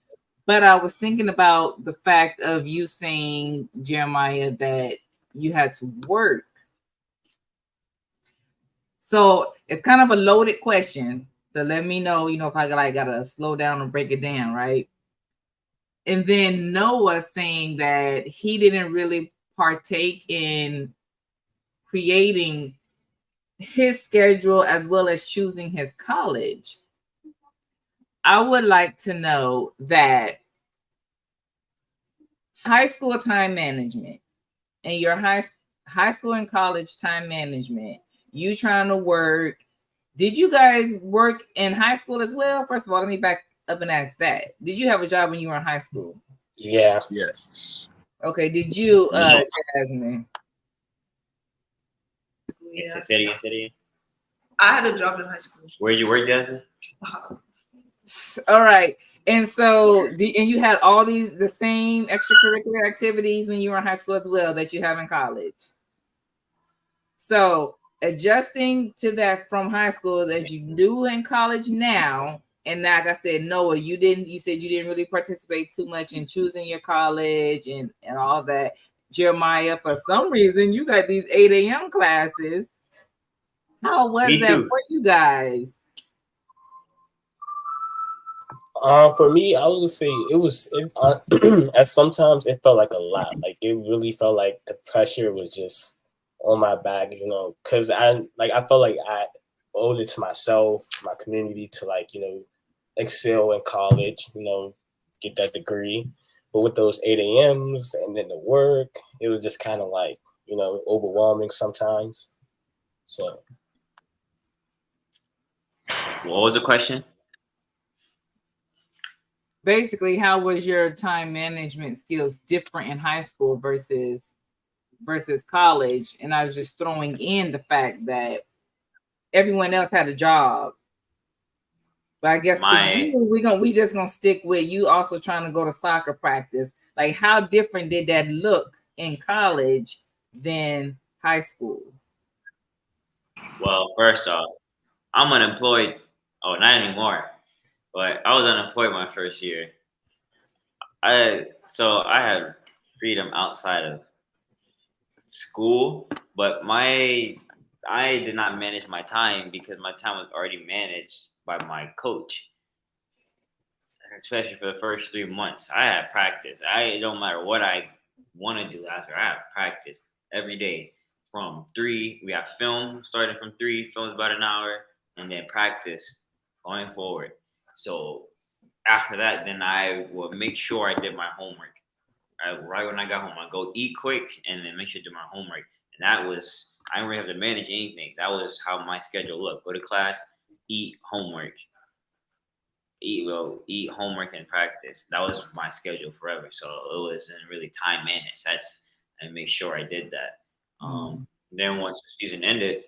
but I was thinking about the fact of you saying, Jeremiah, that you had to work. So it's kind of a loaded question. So let me know, if I gotta slow down and break it down, right? And then Noah saying that he didn't really partake in creating his schedule as well as choosing his college. I would like to know that high school time management and your high school and college time management, you trying to work. Did you guys work in high school as well? First of all, let me back up and ask that. Did you have a job when you were in high school? Yeah. Yes. Okay. Did you, Jasmine? Yeah. City. I had a job in high school. Where'd you work, Jasmine? Stop. All right. And so, and you had all the same extracurricular activities when you were in high school as well that you have in college. So adjusting to that from high school that you do in college now, and like I said, Noah, you said you didn't really participate too much in choosing your college and all that. Jeremiah, for some reason, you got these 8 a.m. classes. How was that for you guys? For me, I would say as sometimes it felt like a lot. Like it really felt like the pressure was just on my back, because I felt like I owed it to myself, my community to excel in college, get that degree. But with those 8 a.m.s and then the work, it was just kind of like, overwhelming sometimes. So What was the question? Basically, how was your time management skills different in high school versus college? And I was just throwing in the fact that everyone else had a job. But I guess for you, we just gonna stick with you also trying to go to soccer practice. Like, how different did that look in college than high school? Well, first off, I'm unemployed. Oh, not anymore. But I was unemployed my first year. So I had freedom outside of school, but I did not manage my time because my time was already managed by my coach. Especially for the first 3 months, I had practice. It don't matter what I want to do after. I have practice every day from 3. We have film starting from 3. Film's about an hour, and then practice going forward. So after that, then I will make sure I did my homework. Right when I got home, I go eat quick and then make sure to do my homework. And I didn't really have to manage anything. That was how my schedule looked. Go to class, eat homework, eat homework and practice. That was my schedule forever. So it wasn't really time managed. And make sure I did that. Then once the season ended,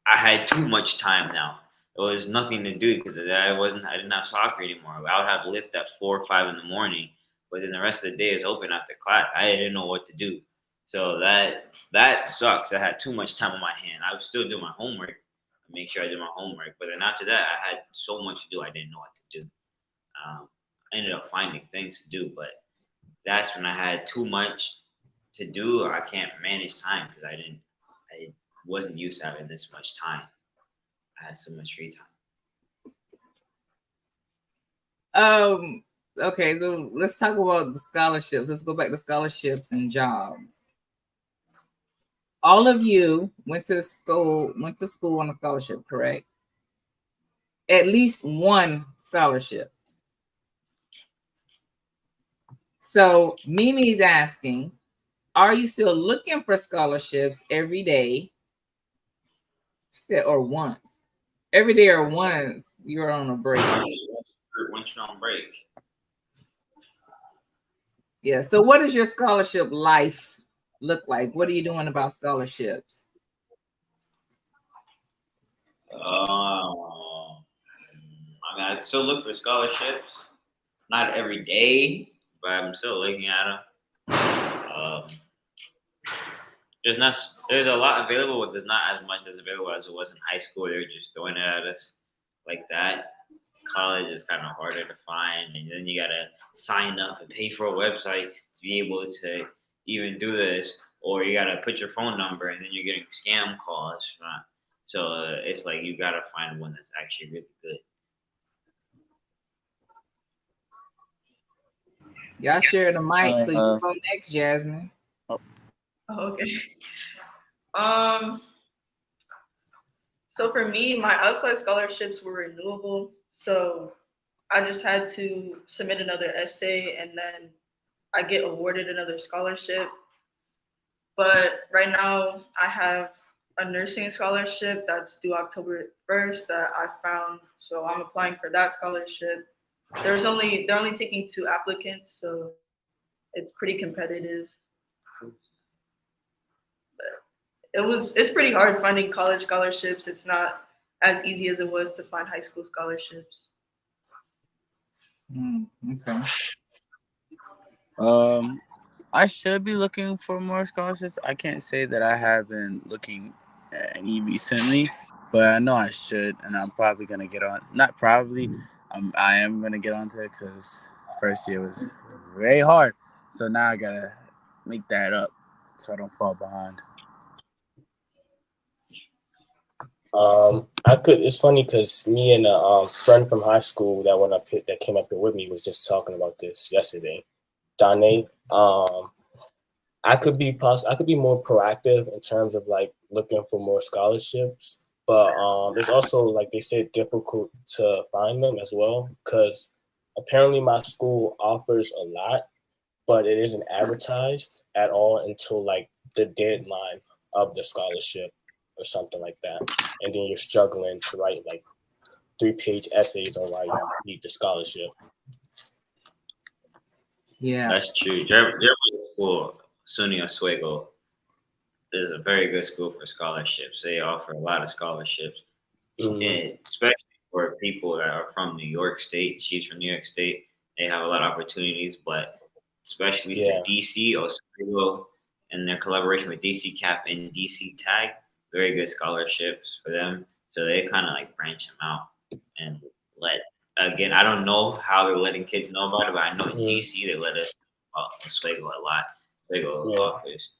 I had too much time now. There was nothing to do because I didn't have soccer anymore. I would have lift at 4 or 5 in the morning, but then the rest of the day is open after class. I didn't know what to do. So that sucks. I had too much time on my hand. I would still do my homework, make sure I did my homework, but then after that, I had so much to do. I didn't know what to do. I ended up finding things to do, but that's when I had too much to do, or I can't manage time because I wasn't used to having this much time. I had so much free time. Okay, so let's talk about the scholarships. Let's go back to scholarships and jobs. All of you went to school on a scholarship, correct? At least one scholarship. So Mimi's asking, are you still looking for scholarships every day? She said, or once. Every day or once you're on a break. Once you're on break. Yeah. So what does your scholarship life look like? What are you doing about scholarships? I still look for scholarships. Not every day, but I'm still looking at them. There's a lot available, but there's not as much as available as it was in high school. They were just throwing it at us like that. College is kind of harder to find, and then you gotta sign up and pay for a website to be able to even do this, or you gotta put your phone number, and then you're getting scam calls. So it's like you gotta find one that's actually really good. Y'all share the mic, so you go next, Jasmine. Oh, okay. Um. So for me, my outside scholarships were renewable. So I just had to submit another essay and then I get awarded another scholarship. But right now I have a nursing scholarship that's due October 1st that I found. So I'm applying for that scholarship. They're only taking 2 applicants, so it's pretty competitive. It's pretty hard finding college scholarships. It's not as easy as it was to find high school scholarships. Okay. I should be looking for more scholarships. I can't say that I have been looking at any recently, but I know I should, and I'm probably gonna get on. Not probably, I am gonna get onto it because first year was very hard. So now I gotta make that up so I don't fall behind. It's funny because me and a friend from high school that came up here with me was just talking about this yesterday. Dane, I could be more proactive in terms of like looking for more scholarships, but it's also like they said difficult to find them as well because apparently my school offers a lot, but it isn't advertised at all until like the deadline of the scholarship or something like that, and then you're struggling to write like 3-page essays on why you need the scholarship. Yeah, that's true. German school, SUNY Oswego, is a very good school for scholarships. They offer a lot of scholarships, and especially for people that are from New York State. She's from New York State. They have a lot of opportunities, but especially for DC, Oswego, and their collaboration with DC Cap and DC Tag, very good scholarships for them. So they kind of like branch them out and let. Again, I don't know how they're letting kids know about it, but I know in DC they let us know about Oswego a lot. Oswego offers.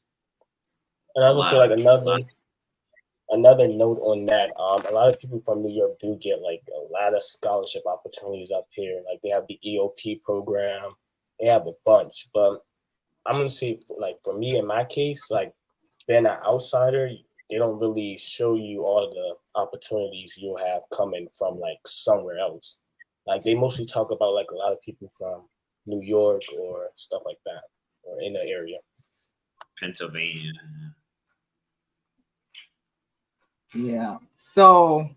And I was also like another note on that. A lot of people from New York do get like a lot of scholarship opportunities up here. Like they have the EOP program, they have a bunch. But I'm gonna say, like for me in my case, like being an outsider, they don't really show you all the opportunities you'll have coming from like somewhere else. Like they mostly talk about like a lot of people from New York or stuff like that, or in the area. Pennsylvania. Yeah. So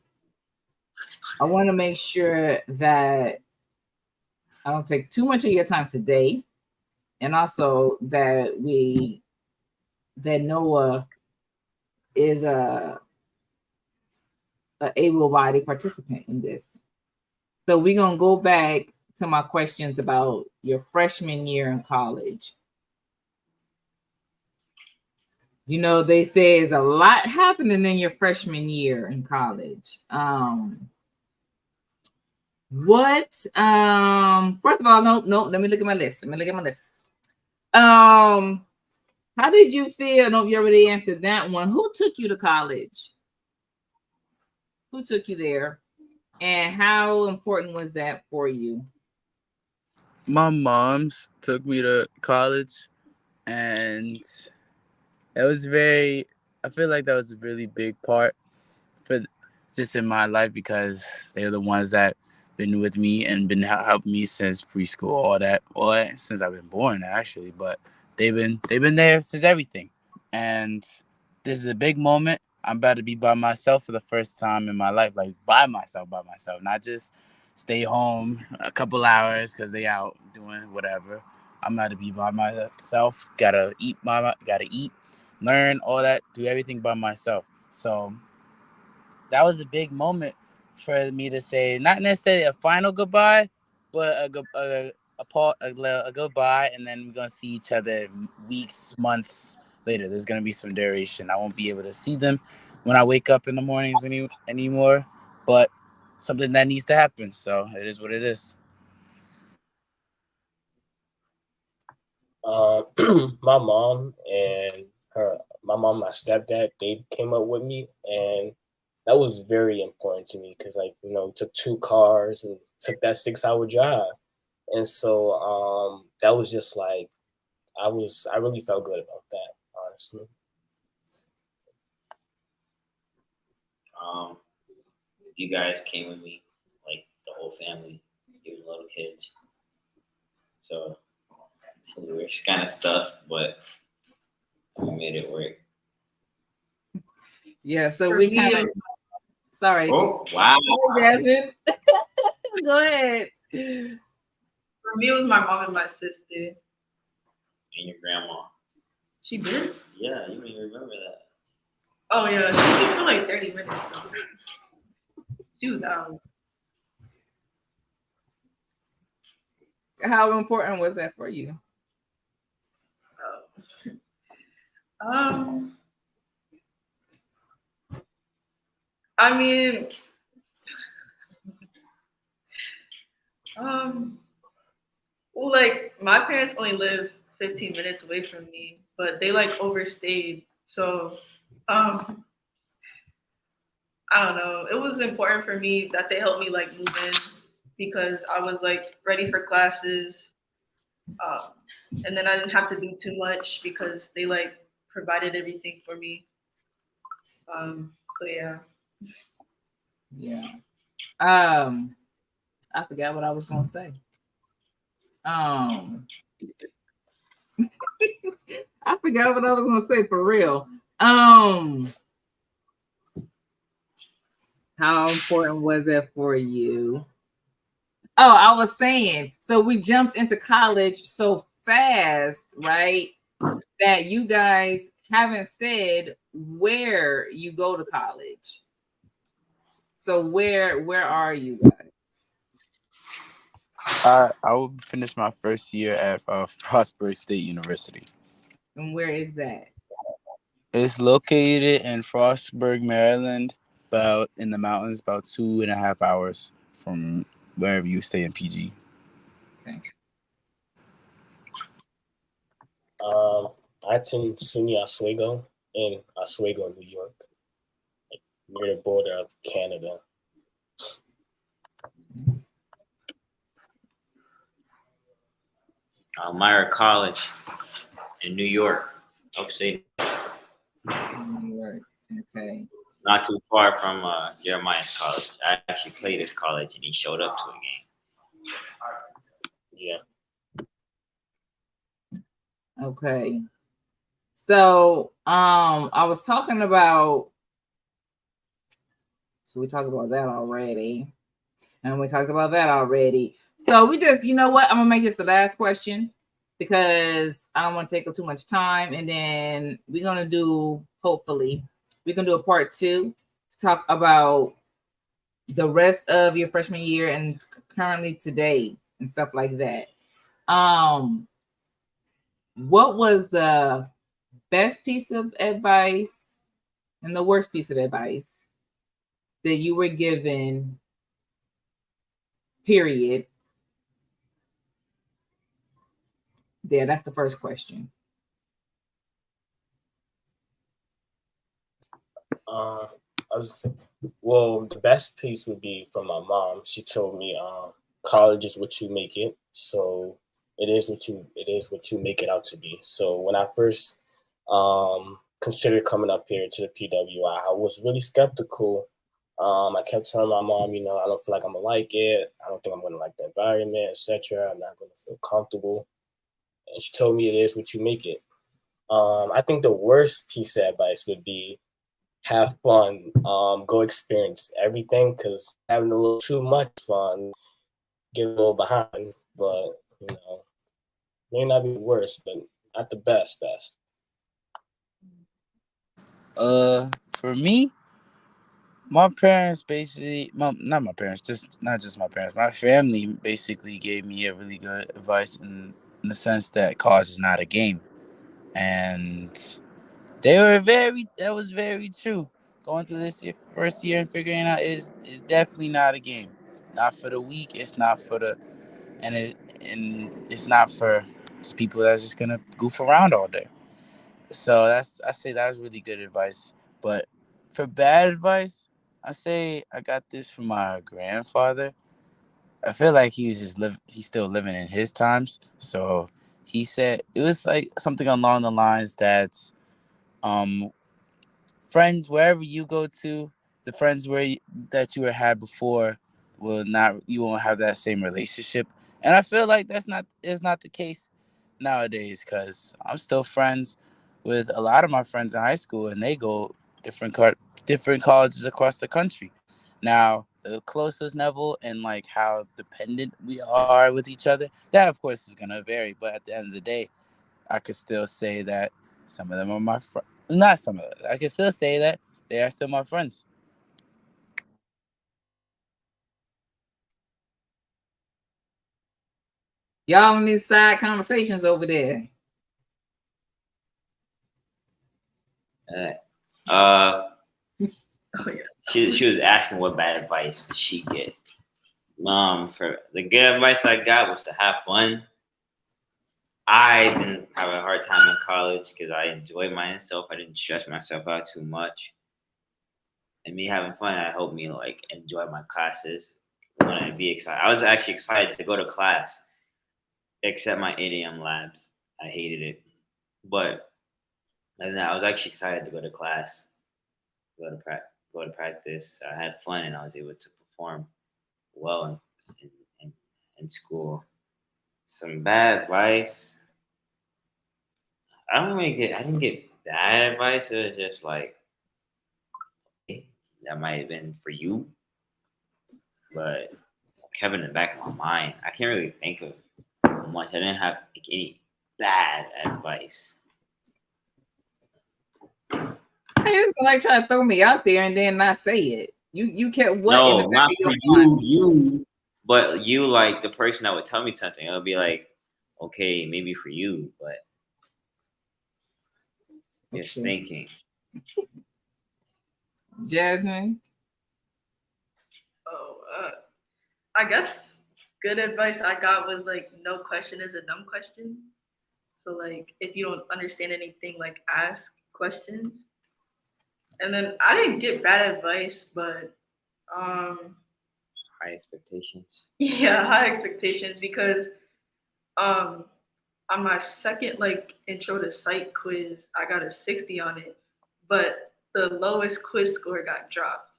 I want to make sure that I don't take too much of your time today, and also that Noah is a able-bodied participant in this. So we're gonna go back to my questions about your freshman year in college. You know, they say there's a lot happening in your freshman year in college. First of all, no, let me look at my list. How did you feel? No, you already answered that one. Who took you to college? Who took you there? And how important was that for you? My mom's took me to college, and it was I feel like that was a really big part for just in my life because they're the ones that been with me and been helping me since preschool, all that, since I've been born actually. But they've been there since everything, and this is a big moment. I'm about to be by myself for the first time in my life, like by myself, not just stay home a couple hours because they out doing whatever. I'm about to be by myself. Gotta eat, learn all that, do everything by myself. So that was a big moment for me to say, not necessarily a final goodbye, a goodbye, and then we're gonna see each other weeks, months later. There's gonna be some duration. I won't be able to see them when I wake up in the mornings anymore, but something that needs to happen. So it is what it is. My mom and my stepdad, they came up with me, and that was very important to me because, like, it took 2 cars and took that 6-hour drive, and so that was just like I really felt good about that, honestly. You guys came with me, like the whole family, even little kids. So we were just kind of stuffed, but we made it work. Yeah, so we kind of. Sorry. Oh, wow. Jasmine. Go ahead. For me, it was my mom and my sister. And your grandma. She did? Yeah, you may remember that. Oh, yeah. She came for like 30 minutes. She was out. How important was that for you? I mean, well, like, my parents only live 15 minutes away from me, but they like overstayed. So, I don't know. It was important for me that they helped me like move in because I was like ready for classes. And then I didn't have to do too much because they like provided everything for me. So yeah. Yeah. I forgot what I was gonna say. I forgot what I was gonna say for real. How important was it for you? Oh, I was saying, so we jumped into college so fast, right? That you guys haven't said where you go to college. So where are you guys? I will finish my first year at Frostburg State University. And where is that? It's located in Frostburg, Maryland, about in the mountains, about 2.5 hours from wherever you stay in PG. Okay. I attend SUNY Oswego in Oswego, New York, like near the border of Canada. Myra College in New York, upstate. New York. Okay. Not too far from Jeremiah's college. I actually played his college, and he showed up to a game. Yeah. Okay. So I was talking about, so we talked about that already. And we talked about that already. So we just, you know what? I'm gonna make this the last question because I don't want to take up too much time. And then we're gonna do, hopefully, we're gonna do a part 2 to talk about the rest of your freshman year and currently today and stuff like that. What was the best piece of advice and the worst piece of advice that you were given, period? There, that's the first question. Well, the best piece would be from my mom. She told me, college is what you make it. So it is what you make it out to be. So when I first considered coming up here to the PWI, I was really skeptical. I kept telling my mom, I don't feel like I'm gonna like it. I don't think I'm gonna like the environment, etc. I'm not gonna feel comfortable. And she told me it is what you make it. I think the worst piece of advice would be have fun, go experience everything, because having a little too much fun, get a little behind, but may not be the worst, but not the best. For me, My parents basically, not my parents, just not just my parents. My family basically gave me a really good advice in the sense that college is not a game, and they were very. That was very true. Going through this first year and figuring out is definitely not a game. It's not for the weak. It's not for the and it's not for just people that's just gonna goof around all day. So I say that's really good advice. But for bad advice, I say I got this from my grandfather. I feel like he was just he's still living in his times. So he said it was like something along the lines that um friends wherever you go to, the friends that you had before will not you won't have that same relationship. And I feel like that's not is not the case nowadays because I'm still friends with a lot of my friends in high school, and they go different colleges across the country. Now the closest level and like how dependent we are with each other, that of course is gonna vary. But at the end of the day, I could still say that some of them are my friends. Not some of them. I can still say that they are still my friends. Y'all in these side conversations over there. Uh, Oh yeah. she was asking what bad advice did she get. For the good advice I got was to have fun. I didn't have a hard time in college because I enjoyed myself. I didn't stress myself out too much. And me having fun, I helped me like enjoy my classes. When I be excited, I was actually excited to go to class, except my 8 a.m. labs. I hated it, but other than that, I was actually excited to go to class, go to practice. I had fun, and I was able to perform well in school. Some bad advice. I didn't get bad advice. It was just like that might have been for you, but kept in the back of my mind. I can't really think of much. I didn't have like, any bad advice. Hey, it's like trying to throw me out there and then not say it. You kept what in the No, back not of for your mind? but you like the person that would tell me something. It would be like, okay, maybe for you, but just Okay. thinking. Jasmine. Oh, I guess good advice I got was like no question is a dumb question. So like if you don't understand anything, like ask questions. And then I didn't get bad advice, but um High expectations. yeah, high expectations because um on my second like intro to psych quiz, I got a 60 on it, but the lowest quiz score got dropped.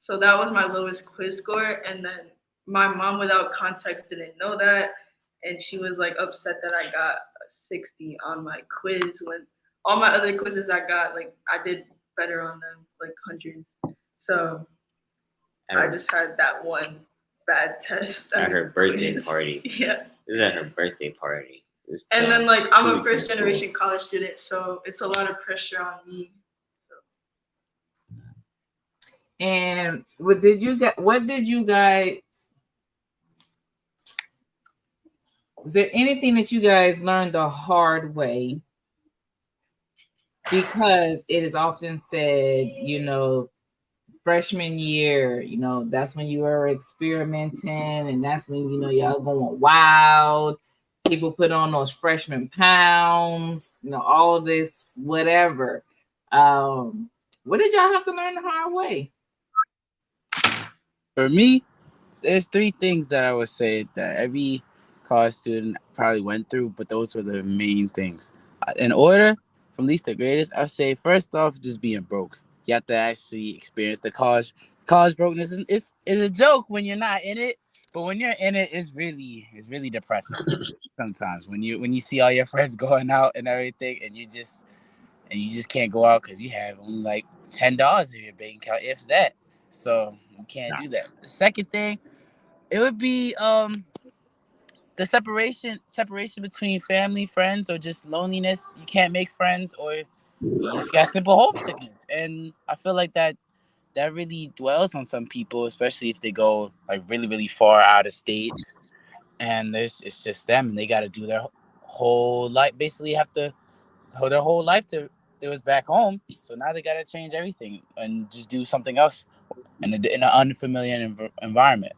So that was my lowest quiz score, and then my mom, without context, didn't know that, and she was like upset that I got a 60 on my quiz when all my other quizzes I got like I did better on them, like hundreds. So I just had that one bad test At her birthday quiz. party. Yeah. It was at her birthday party. And then like I'm a first generation college student, so it's a lot of pressure on me. And what did you guys was there anything that you guys learned the hard way? Because it is often said, freshman year, that's when you are experimenting, and that's when y'all going wild. People put on those freshman pounds, all this whatever. What did y'all have to learn the hard way? For me, there's three things that I would say that every college student probably went through, but those were the main things. In order, from least to greatest, I would say first off, just being broke. You have to actually experience the college brokenness. Is a joke when you're not in it, but when you're in it, it's really depressing. Sometimes when you see all your friends going out and everything, and you just can't go out because you have only like $10 in your bank account, if that. So you can't do that. The second thing, it would be the separation between family, friends, or just loneliness. You can't make friends, or you just got simple homesickness. And I feel like that that really dwells on some people, especially if they go like really, really far out of states, and it's just them, and they got to do their whole life, basically have to their whole life to it was back home. So now they got to change everything and just do something else in an unfamiliar environment.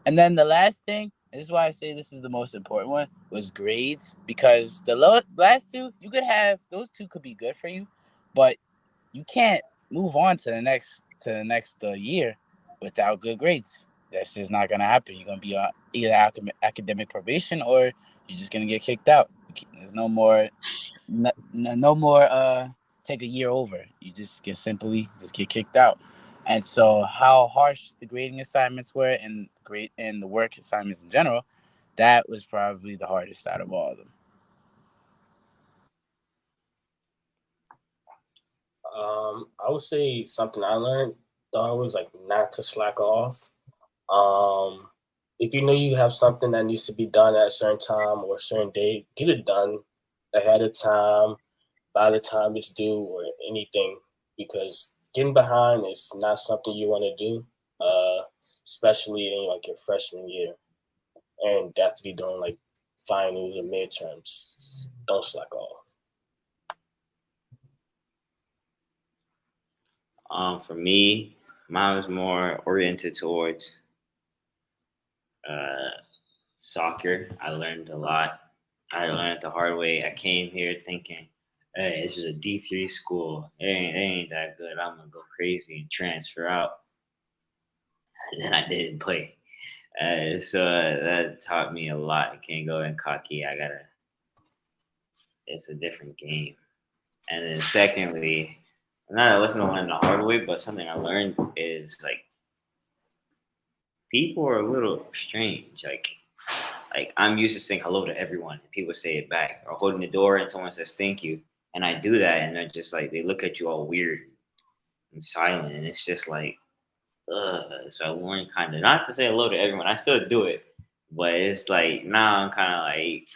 And then the last thing, this is why I say this is the most important one, was grades, because the last two, you could have those two could be good for you, but you can't move on to the next year without good grades. That's just not gonna happen. You're gonna be on either academic probation, or you're just gonna get kicked out. There's no more, no more. Take a year over. You just get kicked out. And so, how harsh the grading assignments were, and the work assignments in general, that was probably the hardest out of all of them. I would say something I learned though was like not to slack off. If you know you have something that needs to be done at a certain time or a certain date, get it done ahead of time, by the time it's due or anything, because getting behind is not something you want to do, especially in like your freshman year, and definitely during like finals or midterms. Don't slack off. For me, mine was more oriented towards soccer. I learned a lot. I learned the hard way. I came here thinking, hey, this is a D3 school. It ain't that good. I'm going to go crazy and transfer out. And then I didn't play. So that taught me a lot. I can't go in cocky. It's a different game. And then secondly, not I wasn't gonna learn the hard way, but something I learned is like people are a little strange. Like I'm used to saying hello to everyone, and people say it back, or holding the door and someone says thank you, and I do that, and they're just like they look at you all weird and silent, and it's just like, ugh. So I learned kind of not to say hello to everyone. I still do it, but it's like now I'm kind of like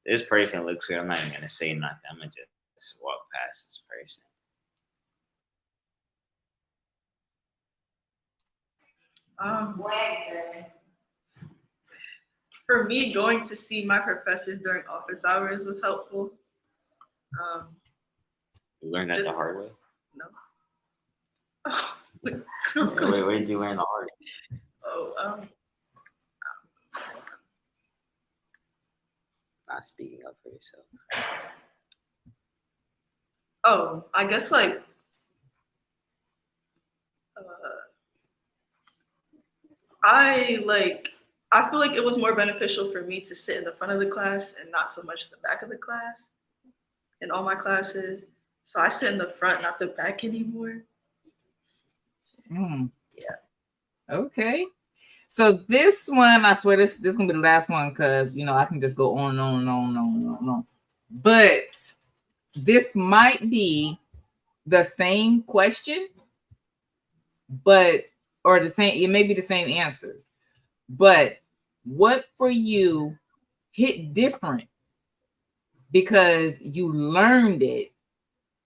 this person looks weird. I'm not even gonna say nothing. I'm gonna just walk past this person. For me, going to see my professors during office hours was helpful. You learned that the hard way? No. Where did you learn the hard way? Not speaking up for yourself. I guess like I feel like it was more beneficial for me to sit in the front of the class and not so much the back of the class in all my classes. So I sit in the front, not the back anymore. Yeah. Okay. So this one, I swear this is gonna be the last one, because I can just go on and on and on and on and on and on. But this might be the same question, or the same, it may be the same answers. But what for you hit different because you learned it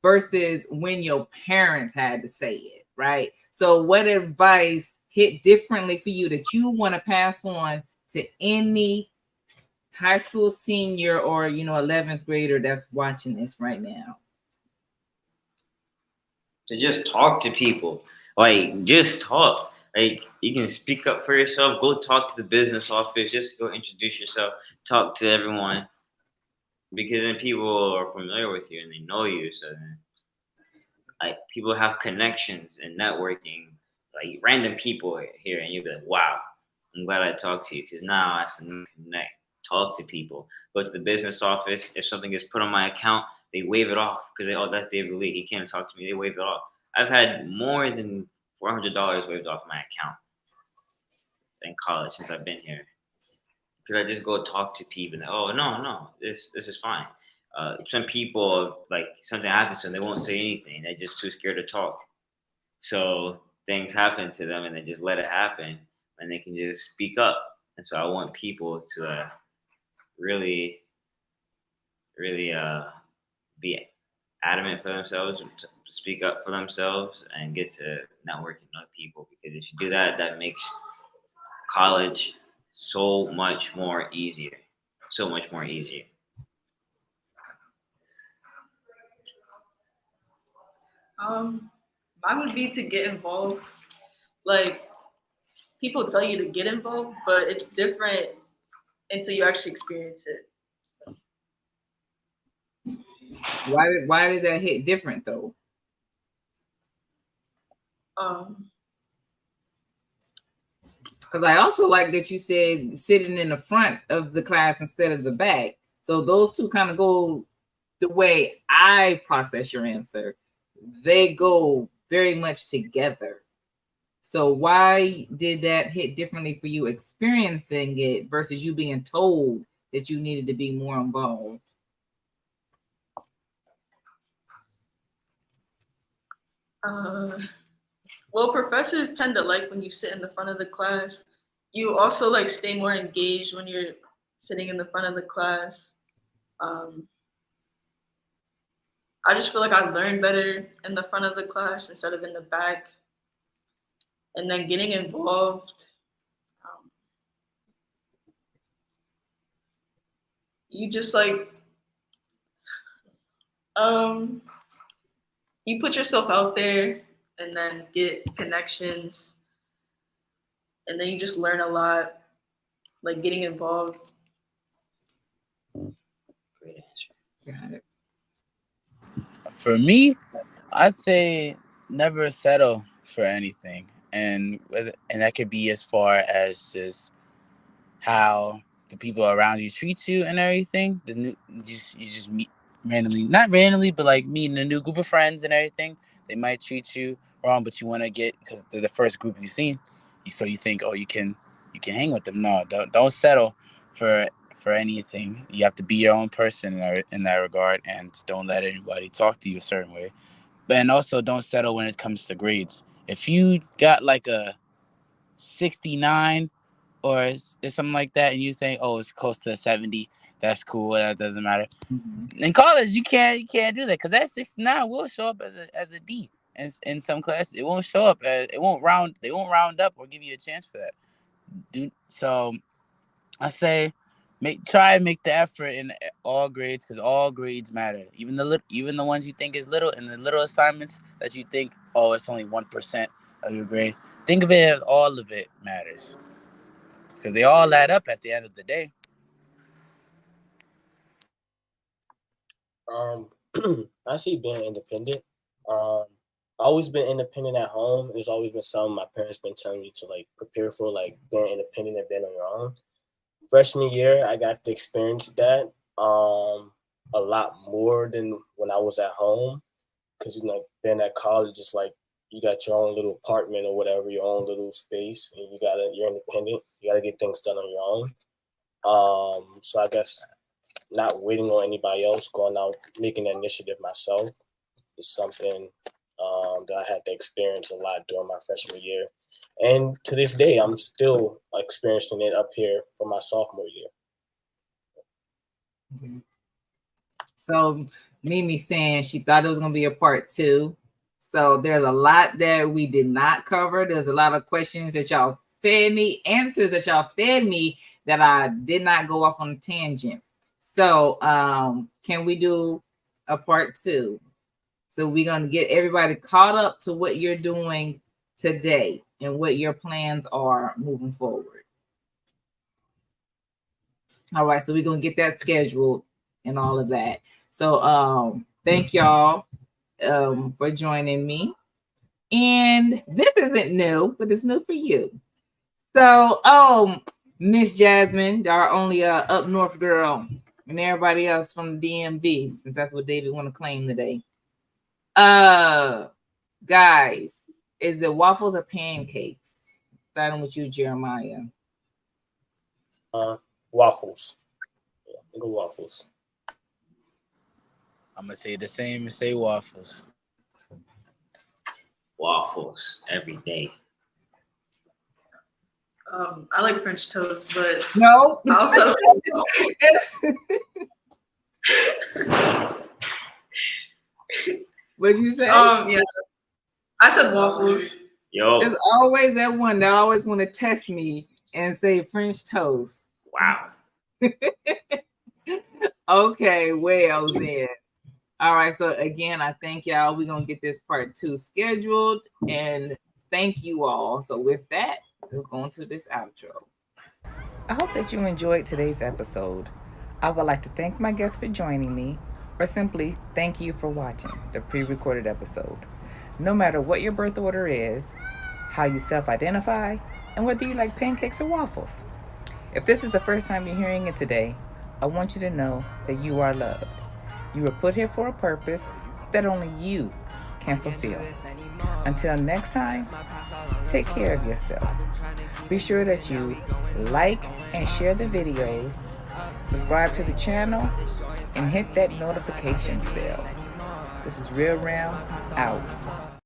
versus when your parents had to say it, right? So what advice hit differently for you that you want to pass on to any high school senior or 11th grader that's watching this right now? To just talk to people. Like, just talk. Like, you can speak up for yourself. Go talk to the business office. Just go introduce yourself. Talk to everyone. Because then people are familiar with you and they know you. So then, like, people have connections and networking. Like, random people here. And you'll be like, wow, I'm glad I talked to you. Because now I can connect. Talk to people. Go to the business office. If something gets put on my account, they waive it off because that's David Lee. He can't talk to me. They waive it off. I've had more than $400 waived off my account in college since I've been here. Because I just go talk to people. And, oh no, this is fine. Some people, like, something happens to them, they won't say anything. They're just too scared to talk. So things happen to them, and they just let it happen, and they can just speak up. And so I want people to really be adamant for themselves, speak up for themselves and get to network with other people. Because if you do that, that makes college so much more easier. So much more easier. Mine would be to get involved. Like, people tell you to get involved, but it's different until you actually experience it. Why did that hit different though? Because I also like that you said sitting in the front of the class instead of the back. So those two kind of go the way I process your answer. They go very much together. So why did that hit differently for you experiencing it versus you being told that you needed to be more involved? Well, professors tend to like when you sit in the front of the class. You also like stay more engaged when you're sitting in the front of the class. I just feel like I learn better in the front of the class instead of in the back. And then getting involved, you just like, you put yourself out there and then get connections. And then you just learn a lot, like getting involved. Great answer. Got it. For me, I'd say never settle for anything, and that could be as far as just how the people around you treat you and everything. You just meet randomly, not randomly, but like meeting a new group of friends and everything. They might treat you wrong, but you want to get because they're the first group you've seen. So you think, oh, you can hang with them. No, don't settle for anything. You have to be your own person in that regard, and don't let anybody talk to you a certain way. And also, don't settle when it comes to grades. If you got like a 69 or something like that, and you say, "Oh, it's close to 70," that's cool. That doesn't matter. Mm-hmm. In college, you can't do that because that 69 will show up as a D. And in some classes, it won't show up. It won't round. They won't round up or give you a chance for that. So I say, try and make the effort in all grades because all grades matter. Even the ones you think is little, and the little assignments that you think, oh, it's only 1% of your grade. Think of it as all of it matters because they all add up at the end of the day. I see being independent. I've always been independent at home. There's always been something my parents been telling me to like prepare for, like being independent and being on your own. Freshman year, I got to experience that a lot more than when I was at home, because being at college is like you got your own little apartment or whatever, your own little space, and you're independent. You gotta get things done on your own. So I guess not waiting on anybody else, going out, making the initiative myself is something that I had to experience a lot during my freshman year. And to this day, I'm still experiencing it up here for my sophomore year. Okay. So Mimi saying she thought it was going to be a part 2. So there's a lot that we did not cover. There's a lot of questions that y'all fed me, answers that y'all fed me that I did not go off on a tangent. So can we do a part 2? So we're going to get everybody caught up to what you're doing today and what your plans are moving forward. All right, so we're going to get that scheduled and all of that. So thank y'all for joining me. And this isn't new, but it's new for you. So, Miss Jasmine, our only up north girl, and everybody else from the DMV, since that's what David want to claim today. Guys, is it waffles or pancakes? Starting with you, Jeremiah. Waffles. Yeah, go waffles. I'm gonna say the same and say waffles. Waffles every day. I like French toast, but no. Also, What'd you say? Yeah. I said waffles. Yo. There's always that one that always want to test me and say French toast. Wow. Okay, well then. All right, so again, I thank y'all. We're going to get this part 2 scheduled, and thank you all. So with that, we'll go into this outro. I hope that you enjoyed today's episode. I would like to thank my guests for joining me, or simply thank you for watching the pre-recorded episode. No matter what your birth order is, how you self-identify, and whether you like pancakes or waffles. If this is the first time you're hearing it today, I want you to know that you are loved. You were put here for a purpose that only you can fulfill. Until next time, take care of yourself. Be sure that you like and share the videos, subscribe to the channel, and hit that notifications bell. This is RealRam out.